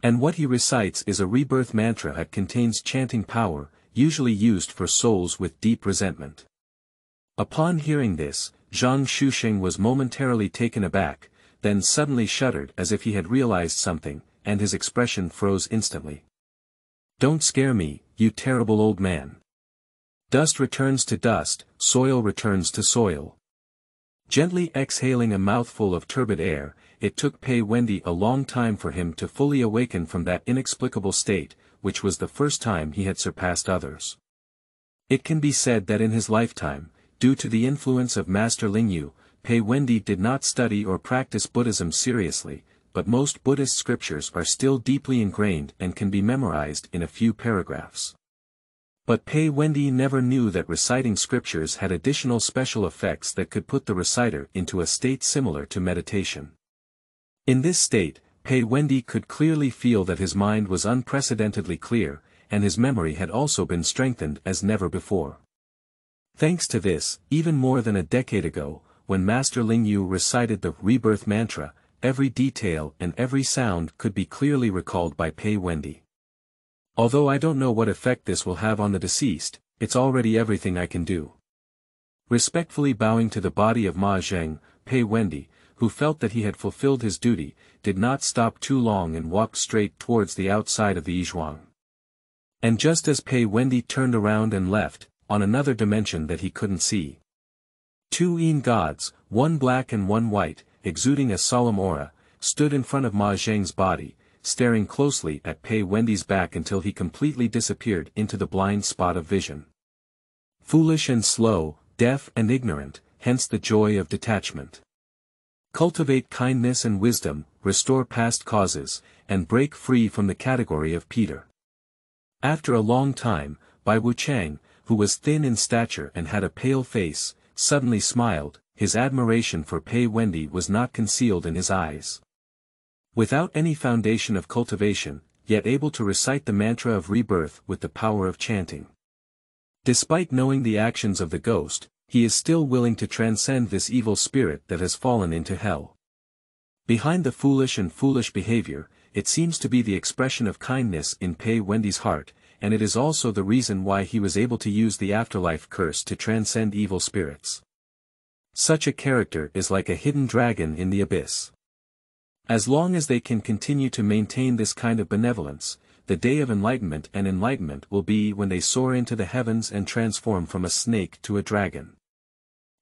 And what he recites is a rebirth mantra that contains chanting power, usually used for souls with deep resentment. Upon hearing this, Zhang Shusheng was momentarily taken aback, then suddenly shuddered as if he had realized something, and his expression froze instantly. Don't scare me, you terrible old man. Dust returns to dust, soil returns to soil. Gently exhaling a mouthful of turbid air, it took Pei Wendy a long time for him to fully awaken from that inexplicable state, which was the first time he had surpassed others. It can be said that in his lifetime, due to the influence of Master Lingyu, Pei Wendy did not study or practice Buddhism seriously, but most Buddhist scriptures are still deeply ingrained and can be memorized in a few paragraphs. But Pei Wendy never knew that reciting scriptures had additional special effects that could put the reciter into a state similar to meditation. In this state, Pei Wendy could clearly feel that his mind was unprecedentedly clear, and his memory had also been strengthened as never before. Thanks to this, even more than a decade ago, when Master Lingyu recited the rebirth mantra, every detail and every sound could be clearly recalled by Pei Wendy. Although I don't know what effect this will have on the deceased, it's already everything I can do. Respectfully bowing to the body of Ma Zheng, Pei Wendy, who felt that he had fulfilled his duty, did not stop too long and walked straight towards the outside of the Yizhuang. And just as Pei Wendy turned around and left, on another dimension that he couldn't see, two Yin gods, one black and one white, exuding a solemn aura, stood in front of Ma Zheng's body, staring closely at Pei Wendy's back until he completely disappeared into the blind spot of vision. Foolish and slow, deaf and ignorant, hence the joy of detachment. Cultivate kindness and wisdom, restore past causes, and break free from the category of Peter. After a long time, Bai Wuchang, who was thin in stature and had a pale face, suddenly smiled. His admiration for Pei Wendy was not concealed in his eyes. Without any foundation of cultivation, yet able to recite the mantra of rebirth with the power of chanting. Despite knowing the actions of the ghost, he is still willing to transcend this evil spirit that has fallen into hell. Behind the foolish behavior, it seems to be the expression of kindness in Pei Wendy's heart, and it is also the reason why he was able to use the afterlife curse to transcend evil spirits. Such a character is like a hidden dragon in the abyss. As long as they can continue to maintain this kind of benevolence, the day of enlightenment will be when they soar into the heavens and transform from a snake to a dragon.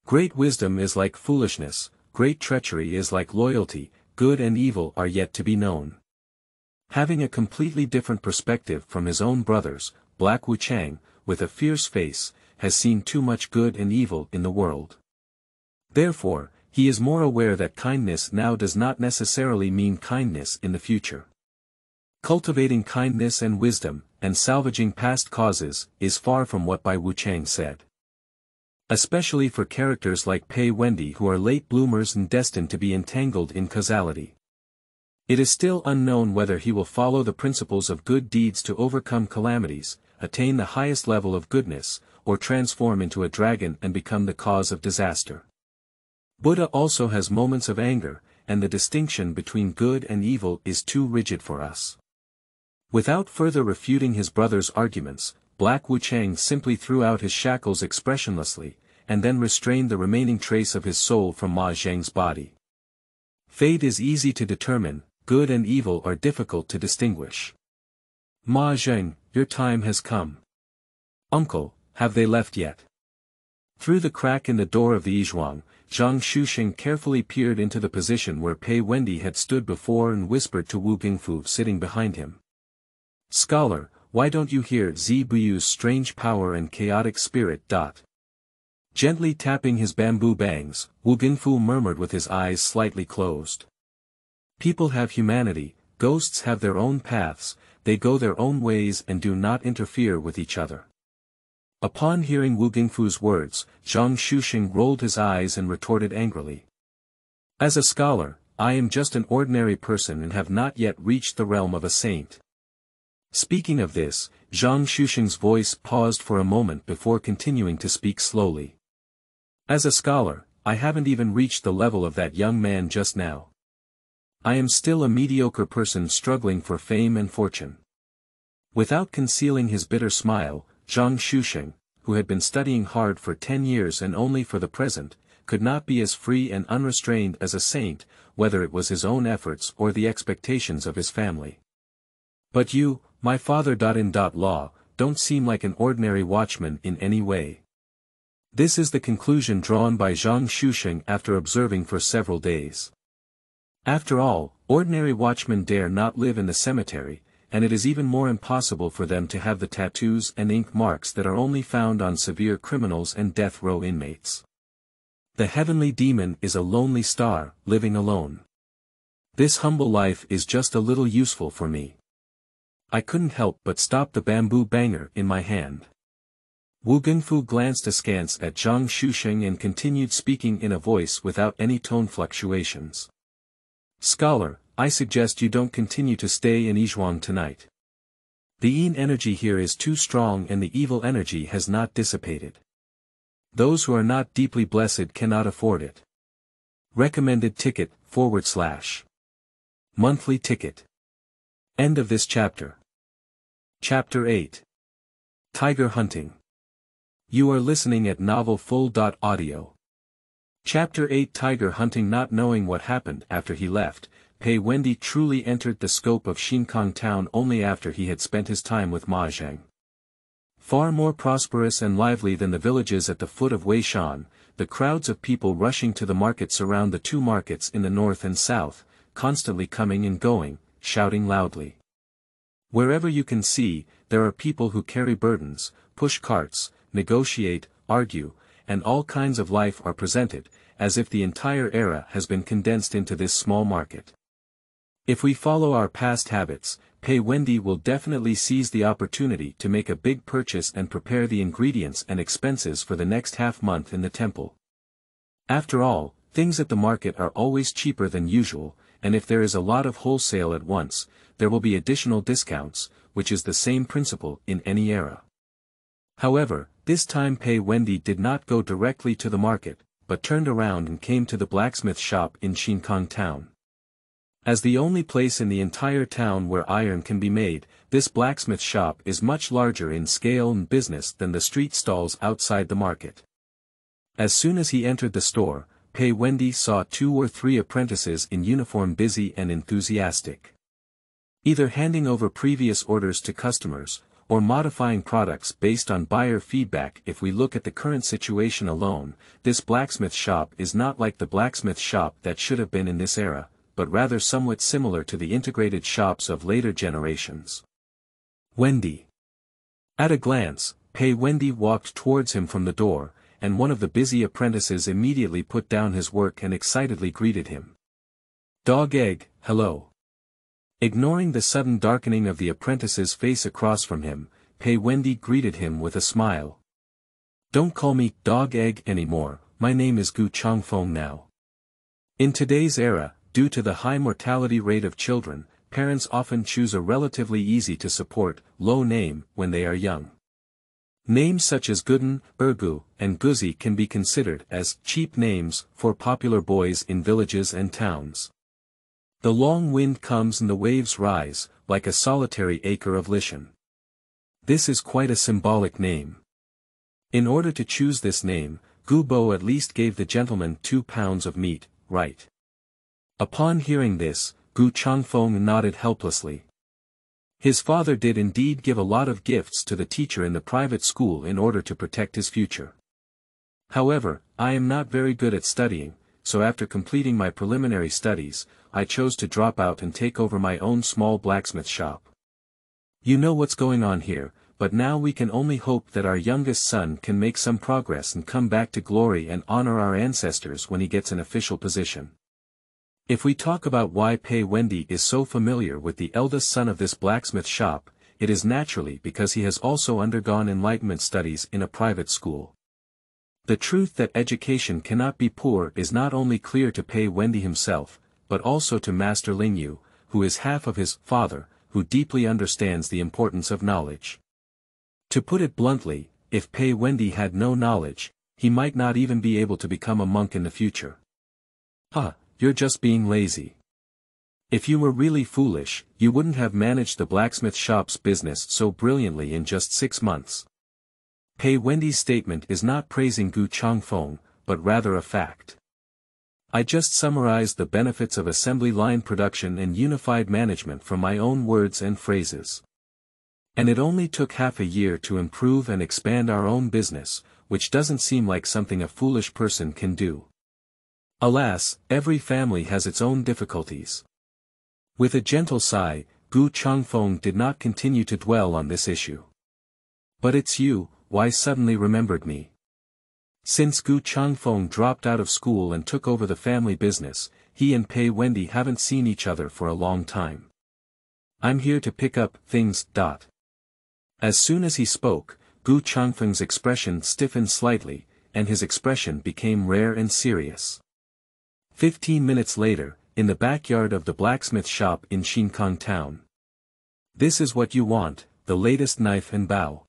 Great wisdom is like foolishness, great treachery is like loyalty, good and evil are yet to be known. Having a completely different perspective from his own brothers, Black Wuchang, with a fierce face, has seen too much good and evil in the world. Therefore, he is more aware that kindness now does not necessarily mean kindness in the future. Cultivating kindness and wisdom, and salvaging past causes, is far from what Bai Wuchang said. Especially for characters like Pei Wendy who are late bloomers and destined to be entangled in causality. It is still unknown whether he will follow the principles of good deeds to overcome calamities, attain the highest level of goodness, or transform into a dragon and become the cause of disaster. Buddha also has moments of anger, and the distinction between good and evil is too rigid for us. Without further refuting his brother's arguments, Black Wuchang simply threw out his shackles expressionlessly, and then restrained the remaining trace of his soul from Ma Zheng's body. Fate is easy to determine, good and evil are difficult to distinguish. Ma Zheng, your time has come. Uncle, have they left yet? Through the crack in the door of the Yizhuang, Zhang Shuxing carefully peered into the position where Pei Wendy had stood before and whispered to Wu Gingfu sitting behind him. Scholar, why don't you hear Zi Buyu's strange power and chaotic spirit? Gently tapping his bamboo bangs, Wu Gingfu murmured with his eyes slightly closed. People have humanity, ghosts have their own paths, they go their own ways and do not interfere with each other. Upon hearing Wu Gingfu's words, Zhang Shuxing rolled his eyes and retorted angrily. As a scholar, I am just an ordinary person and have not yet reached the realm of a saint. Speaking of this, Zhang Shuxing's voice paused for a moment before continuing to speak slowly. As a scholar, I haven't even reached the level of that young man just now. I am still a mediocre person struggling for fame and fortune. Without concealing his bitter smile, Zhang Shuxing, who had been studying hard for 10 years and only for the present, could not be as free and unrestrained as a saint, whether it was his own efforts or the expectations of his family. But you, my father-in-law, don't seem like an ordinary watchman in any way. This is the conclusion drawn by Zhang Shuxing after observing for several days. After all, ordinary watchmen dare not live in the cemetery, and it is even more impossible for them to have the tattoos and ink marks that are only found on severe criminals and death row inmates. The heavenly demon is a lonely star, living alone. This humble life is just a little useful for me. I couldn't help but stop the bamboo banger in my hand. Wu Gingfu glanced askance at Zhang Shuxing and continued speaking in a voice without any tone fluctuations. Scholar, I suggest you don't continue to stay in Yizhuang tonight. The yin energy here is too strong and the evil energy has not dissipated. Those who are not deeply blessed cannot afford it. Recommended ticket, / monthly ticket. End of this chapter. Chapter 8. Tiger Hunting. You are listening at novelfull.audio. Chapter 8 Tiger Hunting. Not knowing what happened after he left, Pei Wendy truly entered the scope of Xinkang town only after he had spent his time with Ma Zheng. Far more prosperous and lively than the villages at the foot of Weishan, the crowds of people rushing to the market surround the two markets in the north and south, constantly coming and going, shouting loudly. Wherever you can see, there are people who carry burdens, push carts, negotiate, argue, and all kinds of life are presented, as if the entire era has been condensed into this small market. If we follow our past habits, Pei Wendy will definitely seize the opportunity to make a big purchase and prepare the ingredients and expenses for the next half-month in the temple. After all, things at the market are always cheaper than usual, and if there is a lot of wholesale at once, there will be additional discounts, which is the same principle in any era. However, this time Pei Wendy did not go directly to the market, but turned around and came to the blacksmith shop in Xinkang town. As the only place in the entire town where iron can be made, this blacksmith shop is much larger in scale and business than the street stalls outside the market. As soon as he entered the store, Pei Wendy saw 2 or 3 apprentices in uniform busy and enthusiastic. Either handing over previous orders to customers, or modifying products based on buyer feedback. If we look at the current situation alone, this blacksmith shop is not like the blacksmith shop that should have been in this era, but rather somewhat similar to the integrated shops of later generations. Wendy. At a glance, Pei Wendy walked towards him from the door, and one of the busy apprentices immediately put down his work and excitedly greeted him. Dog Egg, hello. Ignoring the sudden darkening of the apprentice's face across from him, Pei Wendy greeted him with a smile. Don't call me Dog Egg anymore, my name is Gu Changfeng now. In today's era, due to the high mortality rate of children, parents often choose a relatively easy to support, low name when they are young. Names such as Guden, Ergu, and Guzi can be considered as cheap names for popular boys in villages and towns. The long wind comes and the waves rise, like a solitary acre of Lishan. This is quite a symbolic name. In order to choose this name, Gu Bo at least gave the gentleman 2 pounds of meat, right? Upon hearing this, Gu Changfeng nodded helplessly. His father did indeed give a lot of gifts to the teacher in the private school in order to protect his future. However, I am not very good at studying, so after completing my preliminary studies, I chose to drop out and take over my own small blacksmith shop. You know what's going on here, but now we can only hope that our youngest son can make some progress and come back to glory and honor our ancestors when he gets an official position. If we talk about why Pei Wendy is so familiar with the eldest son of this blacksmith shop, it is naturally because he has also undergone enlightenment studies in a private school. The truth that education cannot be poor is not only clear to Pei Wendy himself, but also to Master Lingyu, who is half of his father, who deeply understands the importance of knowledge. To put it bluntly, if Pei Wendy had no knowledge, he might not even be able to become a monk in the future. You're just being lazy. If you were really foolish, you wouldn't have managed the blacksmith shop's business so brilliantly in just 6 months. Pei Wendy's statement is not praising Gu Changfeng, but rather a fact. I just summarized the benefits of assembly line production and unified management from my own words and phrases. And it only took half a year to improve and expand our own business, which doesn't seem like something a foolish person can do. Alas, every family has its own difficulties. With a gentle sigh, Gu Changfeng did not continue to dwell on this issue. But it's you, why suddenly remembered me? Since Gu Changfeng dropped out of school and took over the family business, he and Pei Wendy haven't seen each other for a long time. I'm here to pick up things. As soon as he spoke, Gu Changfeng's expression stiffened slightly, and his expression became rare and serious. 15 minutes later, in the backyard of the blacksmith shop in Xinkang town. This is what you want, the latest knife and bow.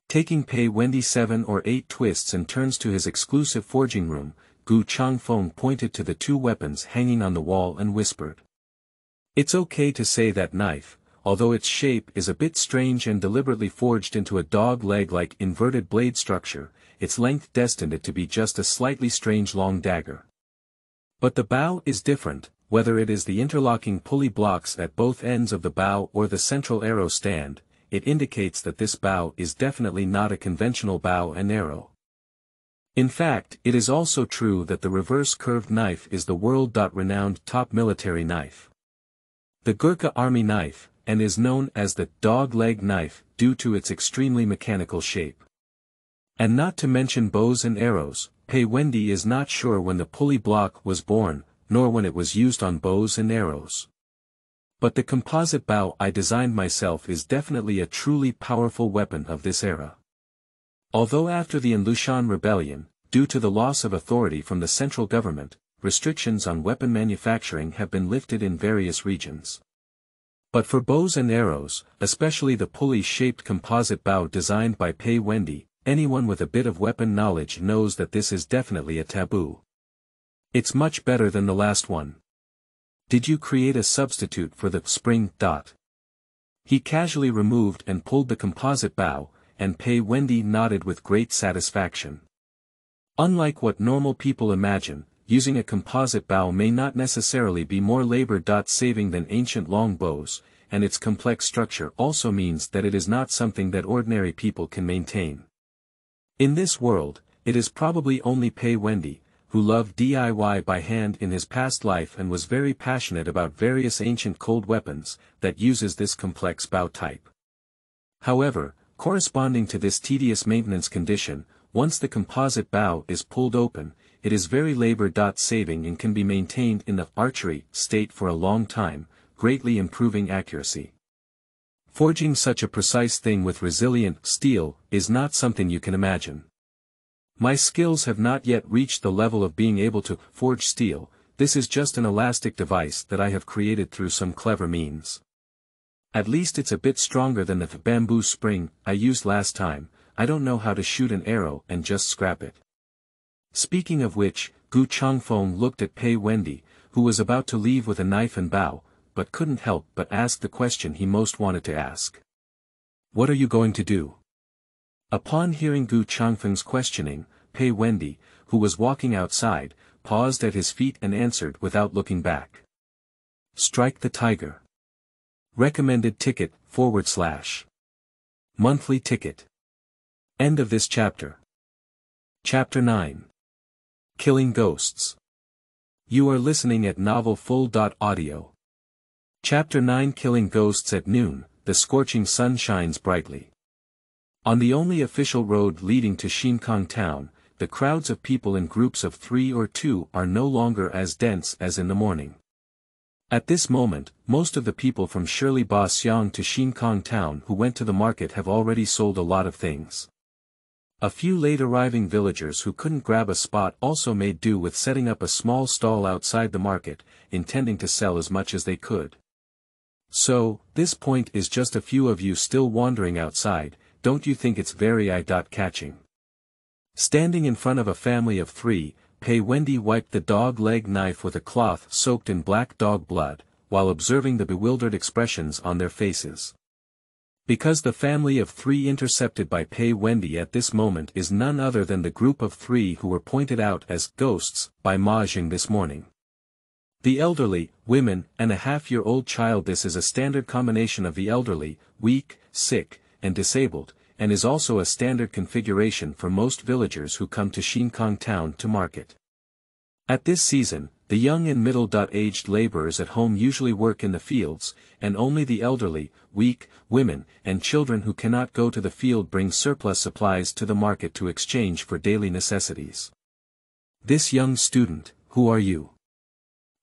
Taking Pei Wendy 7 or 8 twists and turns to his exclusive forging room, Gu Changfeng pointed to the 2 weapons hanging on the wall and whispered. It's okay to say that knife, although its shape is a bit strange and deliberately forged into a dog leg-like inverted blade structure, its length destined it to be just a slightly strange long dagger. But the bow is different, whether it is the interlocking pulley blocks at both ends of the bow or the central arrow stand, it indicates that this bow is definitely not a conventional bow and arrow. In fact, it is also true that the reverse curved knife is the world-renowned top military knife. The Gurkha army knife, and is known as the dog-leg knife due to its extremely mechanical shape. And not to mention bows and arrows, Pei Wendy is not sure when the pulley block was born, nor when it was used on bows and arrows. But the composite bow I designed myself is definitely a truly powerful weapon of this era. Although after the Lushan rebellion, due to the loss of authority from the central government, restrictions on weapon manufacturing have been lifted in various regions. But for bows and arrows, especially the pulley-shaped composite bow designed by Pei Wendy, anyone with a bit of weapon knowledge knows that this is definitely a taboo. It's much better than the last one. Did you create a substitute for the spring? He casually removed and pulled the composite bow, and Pei Wendy nodded with great satisfaction. Unlike what normal people imagine, using a composite bow may not necessarily be more labor-saving than ancient long bows, and its complex structure also means that it is not something that ordinary people can maintain. In this world, it is probably only Pei Wendy, who loved DIY by hand in his past life and was very passionate about various ancient cold weapons, that uses this complex bow type. However, corresponding to this tedious maintenance condition, once the composite bow is pulled open, it is very labor-saving and can be maintained in the archery state for a long time, greatly improving accuracy. Forging such a precise thing with resilient steel is not something you can imagine. My skills have not yet reached the level of being able to forge steel. This is just an elastic device that I have created through some clever means. At least it's a bit stronger than the bamboo spring I used last time. I don't know how to shoot an arrow and just scrap it. Speaking of which, Gu Changfeng looked at Pei Wendy, who was about to leave with a knife and bow, but couldn't help but ask the question he most wanted to ask. What are you going to do? Upon hearing Gu Changfeng's questioning, Pei Wendy, who was walking outside, paused at his feet and answered without looking back. Strike the tiger. Recommended ticket, / monthly ticket. End of this chapter. Chapter 9. Killing Ghosts. You are listening at novelfull.audio. Chapter 9. Killing Ghosts. At noon, the scorching sun shines brightly. On the only official road leading to Shinkong town, the crowds of people in groups of 3 or 2 are no longer as dense as in the morning. At this moment, most of the people from Shirley Ba Xiang to Shinkong town who went to the market have already sold a lot of things. A few late-arriving villagers who couldn't grab a spot also made do with setting up a small stall outside the market, intending to sell as much as they could. So, this point is just a few of you still wandering outside. Don't you think it's very eye-catching? Standing in front of a family of 3, Pei Wendy wiped the dog-leg knife with a cloth soaked in black dog blood, while observing the bewildered expressions on their faces. Because the family of 3 intercepted by Pei Wendy at this moment is none other than the group of 3 who were pointed out as ghosts by Ma Jing this morning. The elderly, women, and a half-year-old child. This is a standard combination of the elderly, weak, sick, and disabled, and is also a standard configuration for most villagers who come to Shinkong town to market. At this season, the young and middle-aged laborers at home usually work in the fields, and only the elderly, weak, women, and children who cannot go to the field bring surplus supplies to the market to exchange for daily necessities. This young student, who are you?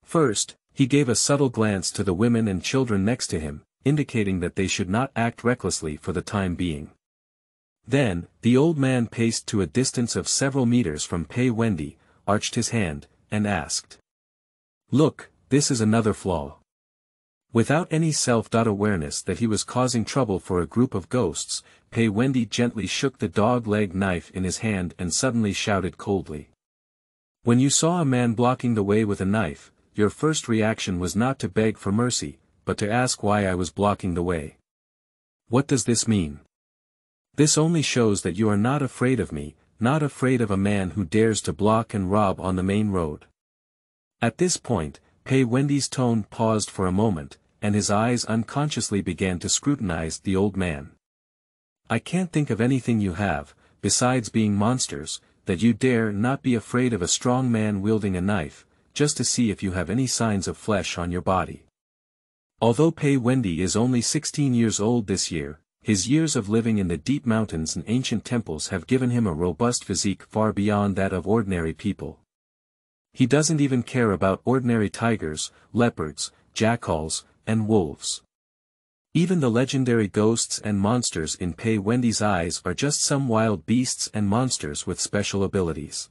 First, he gave a subtle glance to the women and children next to him, indicating that they should not act recklessly for the time being. Then, the old man paced to a distance of several meters from Pei Wendy, arched his hand, and asked. Look, this is another flaw. Without any self-awareness that he was causing trouble for a group of ghosts, Pei Wendy gently shook the dog-leg knife in his hand and suddenly shouted coldly. When you saw a man blocking the way with a knife, your first reaction was not to beg for mercy, but to ask why I was blocking the way. What does this mean? This only shows that you are not afraid of me, not afraid of a man who dares to block and rob on the main road. At this point, Pei Wendy's tone paused for a moment, and his eyes unconsciously began to scrutinize the old man. I can't think of anything you have, besides being monsters, that you dare not be afraid of a strong man wielding a knife, just to see if you have any signs of flesh on your body. Although Pei Wendy is only 16 years old this year, his years of living in the deep mountains and ancient temples have given him a robust physique far beyond that of ordinary people. He doesn't even care about ordinary tigers, leopards, jackals, and wolves. Even the legendary ghosts and monsters in Pei Wendy's eyes are just some wild beasts and monsters with special abilities.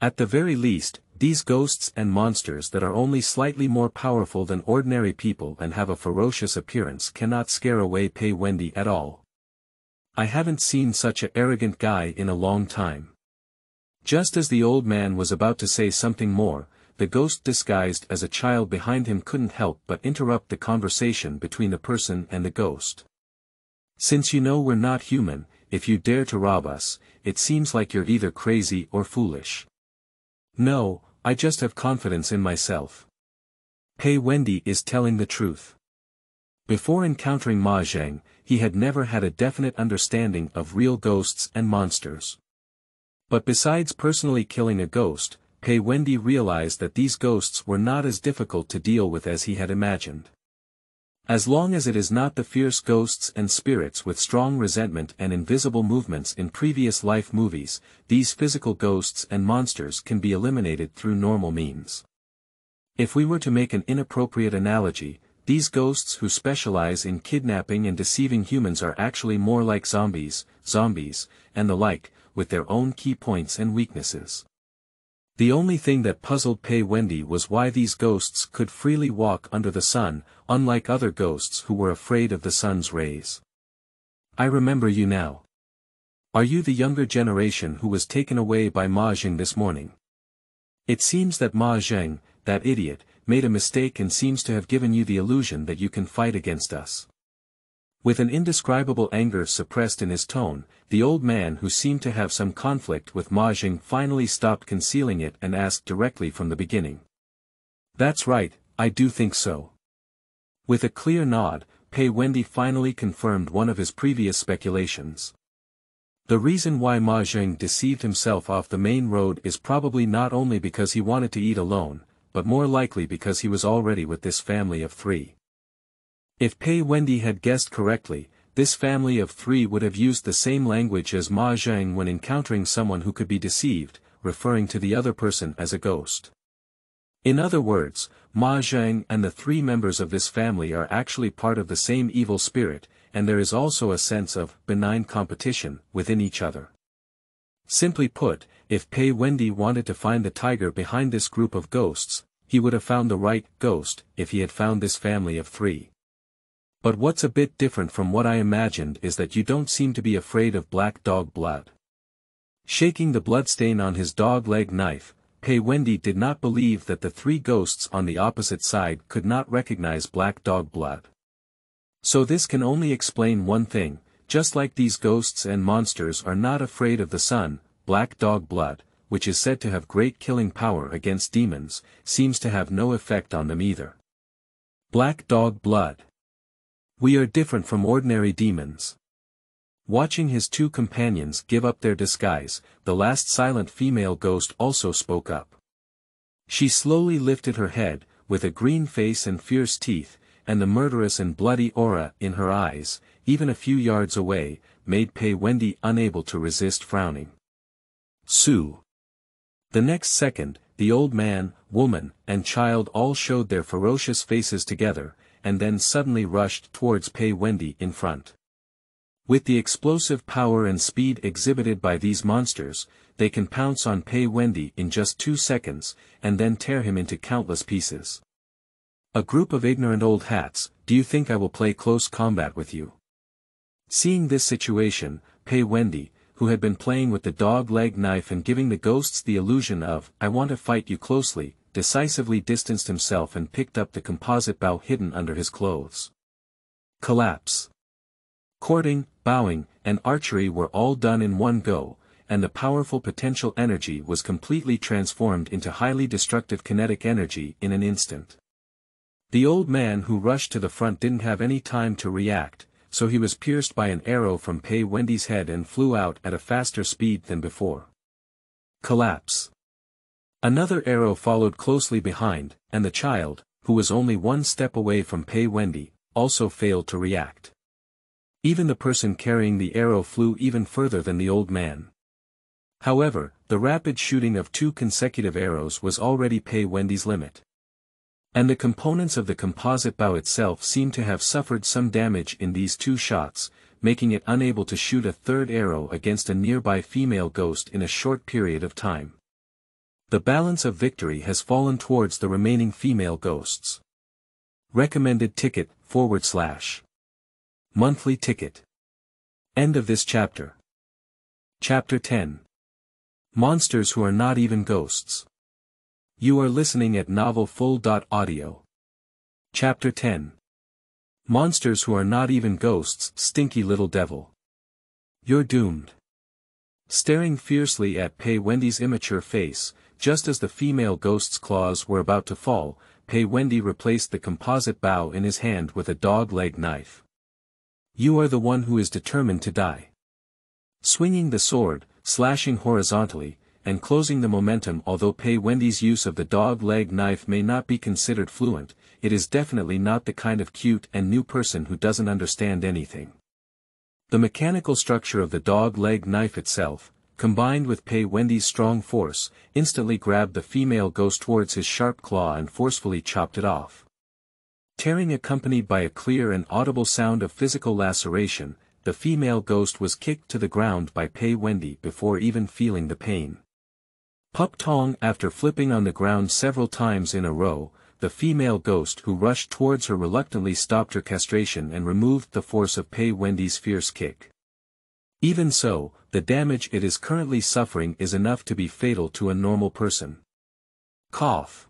At the very least, these ghosts and monsters that are only slightly more powerful than ordinary people and have a ferocious appearance cannot scare away Pei Wendy at all. I haven't seen such an arrogant guy in a long time. Just as the old man was about to say something more, the ghost disguised as a child behind him couldn't help but interrupt the conversation between the person and the ghost. Since you know we're not human, if you dare to rob us, it seems like you're either crazy or foolish. No, I just have confidence in myself. Pei Wendy is telling the truth. Before encountering Ma Zheng, he had never had a definite understanding of real ghosts and monsters. But besides personally killing a ghost, Pei Wendy realized that these ghosts were not as difficult to deal with as he had imagined. As long as it is not the fierce ghosts and spirits with strong resentment and invisible movements in previous life movies, these physical ghosts and monsters can be eliminated through normal means. If we were to make an inappropriate analogy, these ghosts who specialize in kidnapping and deceiving humans are actually more like zombies, and the like, with their own key points and weaknesses. The only thing that puzzled Pei Wendy was why these ghosts could freely walk under the sun, unlike other ghosts who were afraid of the sun's rays. I remember you now. Are you the younger generation who was taken away by Ma Zheng this morning? It seems that Ma Zheng, that idiot, made a mistake and seems to have given you the illusion that you can fight against us. With an indescribable anger suppressed in his tone, the old man who seemed to have some conflict with Ma Zheng finally stopped concealing it and asked directly from the beginning. That's right, I do think so. With a clear nod, Pei Wendy finally confirmed one of his previous speculations. The reason why Ma Zheng deceived himself off the main road is probably not only because he wanted to eat alone, but more likely because he was already with this family of 3. If Pei Wendy had guessed correctly, this family of 3 would have used the same language as Ma Zheng when encountering someone who could be deceived, referring to the other person as a ghost. In other words, Ma Zheng and the 3 members of this family are actually part of the same evil spirit, and there is also a sense of benign competition within each other. Simply put, if Pei Wendy wanted to find the tiger behind this group of ghosts, he would have found the right ghost if he had found this family of 3. But what's a bit different from what I imagined is that you don't seem to be afraid of black dog blood. Shaking the bloodstain on his dog-leg knife, Pei Wendy did not believe that the 3 ghosts on the opposite side could not recognize black dog blood. So this can only explain one thing: just like these ghosts and monsters are not afraid of the sun, black dog blood, which is said to have great killing power against demons, seems to have no effect on them either. Black dog blood. We are different from ordinary demons. Watching his 2 companions give up their disguise, the last silent female ghost also spoke up. She slowly lifted her head, with a green face and fierce teeth, and the murderous and bloody aura in her eyes, even a few yards away, made Pei Wendy unable to resist frowning. Su. The next second, the old man, woman, and child all showed their ferocious faces together, and then suddenly rushed towards Pei Wendy in front. With the explosive power and speed exhibited by these monsters, they can pounce on Pei Wendy in just 2 seconds, and then tear him into countless pieces. A group of ignorant old hats, do you think I will play close combat with you? Seeing this situation, Pei Wendy, who had been playing with the dog-leg knife and giving the ghosts the illusion of, I want to fight you closely, decisively distanced himself and picked up the composite bow hidden under his clothes. Collapse. Courting, bowing, and archery were all done in one go, and the powerful potential energy was completely transformed into highly destructive kinetic energy in an instant. The old man who rushed to the front didn't have any time to react, so he was pierced by an arrow from Pei Wendy's head and flew out at a faster speed than before. Collapse. Another arrow followed closely behind, and the child, who was only one step away from Pei Wendy, also failed to react. Even the person carrying the arrow flew even further than the old man. However, the rapid shooting of 2 consecutive arrows was already Pei Wendy's limit. And the components of the composite bow itself seemed to have suffered some damage in these 2 shots, making it unable to shoot a third arrow against a nearby female ghost in a short period of time. The balance of victory has fallen towards the remaining female ghosts. Recommended ticket / monthly ticket. End of this chapter. Chapter 10. Monsters who are not even ghosts. You are listening at novelfull.audio. Chapter 10. Monsters who are not even ghosts, stinky little devil. You're doomed. Staring fiercely at Pei Wendy's immature face, just as the female ghost's claws were about to fall, Pei Wendy replaced the composite bow in his hand with a dog-leg knife. You are the one who is determined to die. Swinging the sword, slashing horizontally, and closing the momentum. Although Pei Wendy's use of the dog-leg knife may not be considered fluent, it is definitely not the kind of cute and new person who doesn't understand anything. The mechanical structure of the dog-leg knife itself, combined with Pei Wendy's strong force, instantly grabbed the female ghost towards his sharp claw and forcefully chopped it off. Tearing accompanied by a clear and audible sound of physical laceration, the female ghost was kicked to the ground by Pei Wendy before even feeling the pain. Pup Tong. After flipping on the ground several times in a row, the female ghost who rushed towards her reluctantly stopped her castration and removed the force of Pei Wendy's fierce kick. Even so, the damage it is currently suffering is enough to be fatal to a normal person. Cough.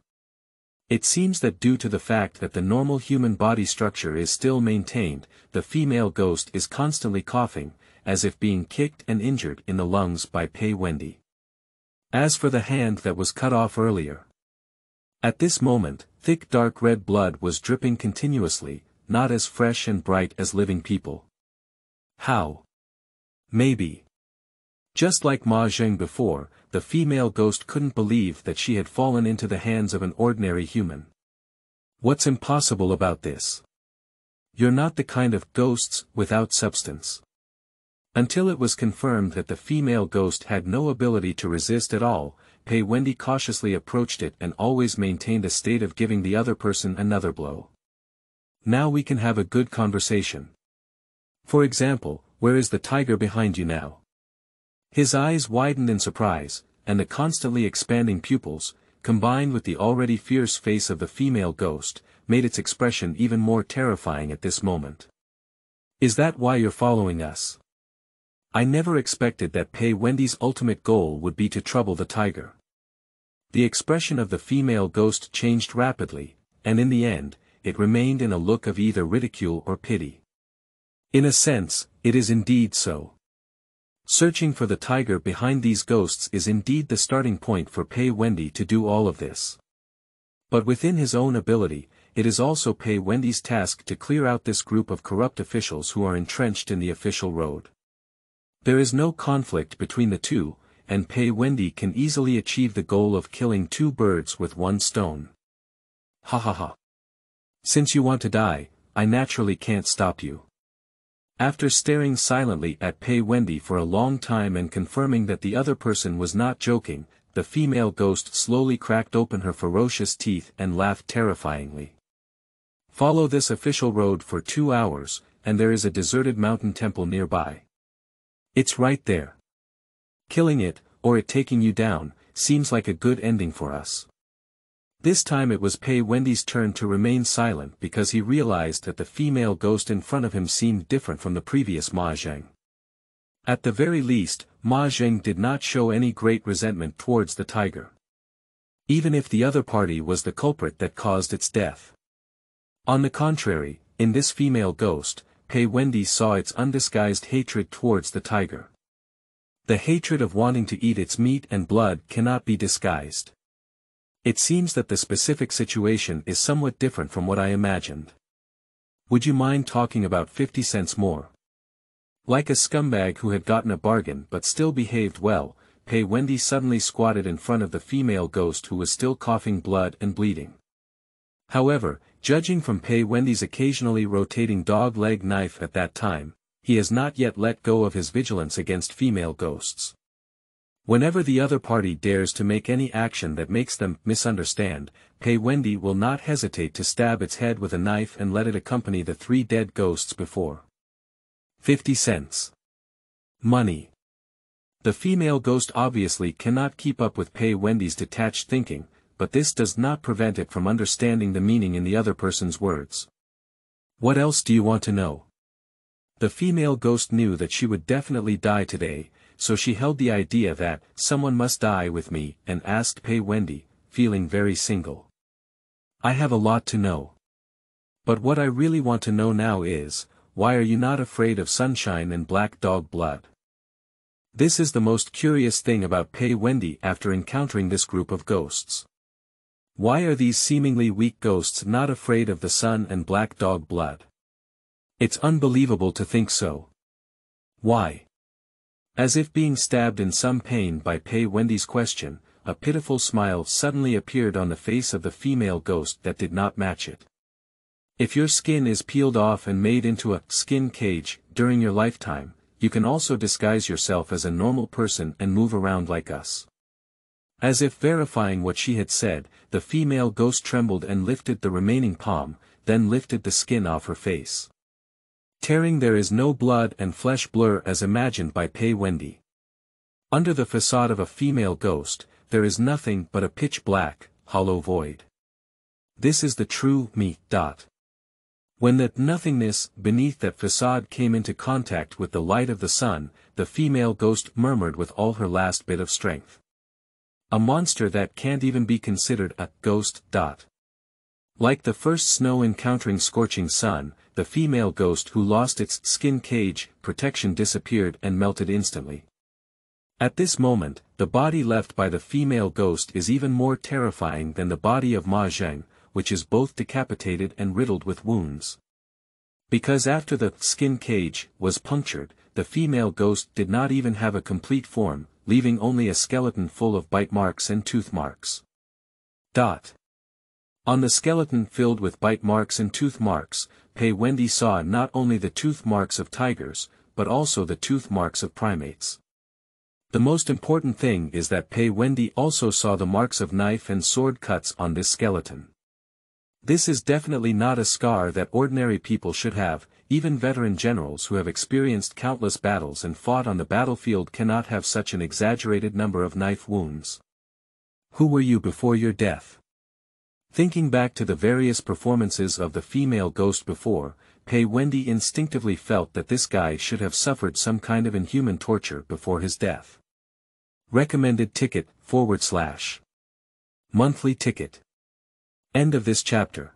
It seems that due to the fact that the normal human body structure is still maintained, the female ghost is constantly coughing, as if being kicked and injured in the lungs by Pei Wendy. As for the hand that was cut off earlier. At this moment, thick dark red blood was dripping continuously, not as fresh and bright as living people. How? Maybe. Just like Ma Zheng before, the female ghost couldn't believe that she had fallen into the hands of an ordinary human. What's impossible about this? You're not the kind of ghosts without substance. Until it was confirmed that the female ghost had no ability to resist at all, Pei Wendy cautiously approached it and always maintained a state of giving the other person another blow. Now we can have a good conversation. For example, where is the tiger behind you now? His eyes widened in surprise, and the constantly expanding pupils, combined with the already fierce face of the female ghost, made its expression even more terrifying at this moment. Is that why you're following us? I never expected that Pei Wendy's ultimate goal would be to trouble the tiger. The expression of the female ghost changed rapidly, and in the end, it remained in a look of either ridicule or pity. In a sense, it is indeed so. Searching for the tiger behind these ghosts is indeed the starting point for Pei Wendy to do all of this. But within his own ability, it is also Pei Wendy's task to clear out this group of corrupt officials who are entrenched in the official road. There is no conflict between the two, and Pei Wendy can easily achieve the goal of killing 2 birds with 1 stone. Ha ha ha. Since you want to die, I naturally can't stop you. After staring silently at Pei Wendy for a long time and confirming that the other person was not joking, the female ghost slowly cracked open her ferocious teeth and laughed terrifyingly. Follow this official road for 2 hours, and there is a deserted mountain temple nearby. It's right there. Killing it, or it taking you down, seems like a good ending for us. This time it was Pei Wendy's turn to remain silent because he realized that the female ghost in front of him seemed different from the previous Ma Zheng. At the very least, Ma Zheng did not show any great resentment towards the tiger. Even if the other party was the culprit that caused its death. On the contrary, in this female ghost, Pei Wendy saw its undisguised hatred towards the tiger. The hatred of wanting to eat its meat and blood cannot be disguised. It seems that the specific situation is somewhat different from what I imagined. Would you mind talking about 50 cents more? Like a scumbag who had gotten a bargain but still behaved well, Pei Wendy suddenly squatted in front of the female ghost who was still coughing blood and bleeding. However, judging from Pei Wendy's occasionally rotating dog-leg knife at that time, he has not yet let go of his vigilance against female ghosts. Whenever the other party dares to make any action that makes them misunderstand, Pei Wendy will not hesitate to stab its head with a knife and let it accompany the 3 dead ghosts before. 50 cents. Money. The female ghost obviously cannot keep up with Pei Wendy's detached thinking, but this does not prevent it from understanding the meaning in the other person's words. What else do you want to know? The female ghost knew that she would definitely die today, so she held the idea that someone must die with me and asked Pei Wendy, feeling very single. I have a lot to know. But what I really want to know now is, why are you not afraid of sunshine and black dog blood? This is the most curious thing about Pei Wendy after encountering this group of ghosts. Why are these seemingly weak ghosts not afraid of the sun and black dog blood? It's unbelievable to think so. Why? As if being stabbed in some pain by Pei Wendy's question, a pitiful smile suddenly appeared on the face of the female ghost that did not match it. If your skin is peeled off and made into a skin cage during your lifetime, you can also disguise yourself as a normal person and move around like us. As if verifying what she had said, the female ghost trembled and lifted the remaining palm, then lifted the skin off her face. Tearing there is no blood and flesh blur as imagined by Pei Wendy. Under the facade of a female ghost, there is nothing but a pitch-black, hollow void. This is the true me. When that nothingness beneath that facade came into contact with the light of the sun, the female ghost murmured with all her last bit of strength. A monster that can't even be considered a ghost. Like the first snow encountering scorching sun, the female ghost who lost its skin cage protection disappeared and melted instantly. At this moment, the body left by the female ghost is even more terrifying than the body of Ma Zheng, which is both decapitated and riddled with wounds. Because after the skin cage was punctured, the female ghost did not even have a complete form, leaving only a skeleton full of bite marks and tooth marks. On the skeleton filled with bite marks and tooth marks, Pei Wendy saw not only the tooth marks of tigers, but also the tooth marks of primates. The most important thing is that Pei Wendy also saw the marks of knife and sword cuts on this skeleton. This is definitely not a scar that ordinary people should have. Even veteran generals who have experienced countless battles and fought on the battlefield cannot have such an exaggerated number of knife wounds. Who were you before your death? Thinking back to the various performances of the female ghost before, Pei Wendy instinctively felt that this guy should have suffered some kind of inhuman torture before his death. Recommended ticket / monthly ticket. End of this chapter.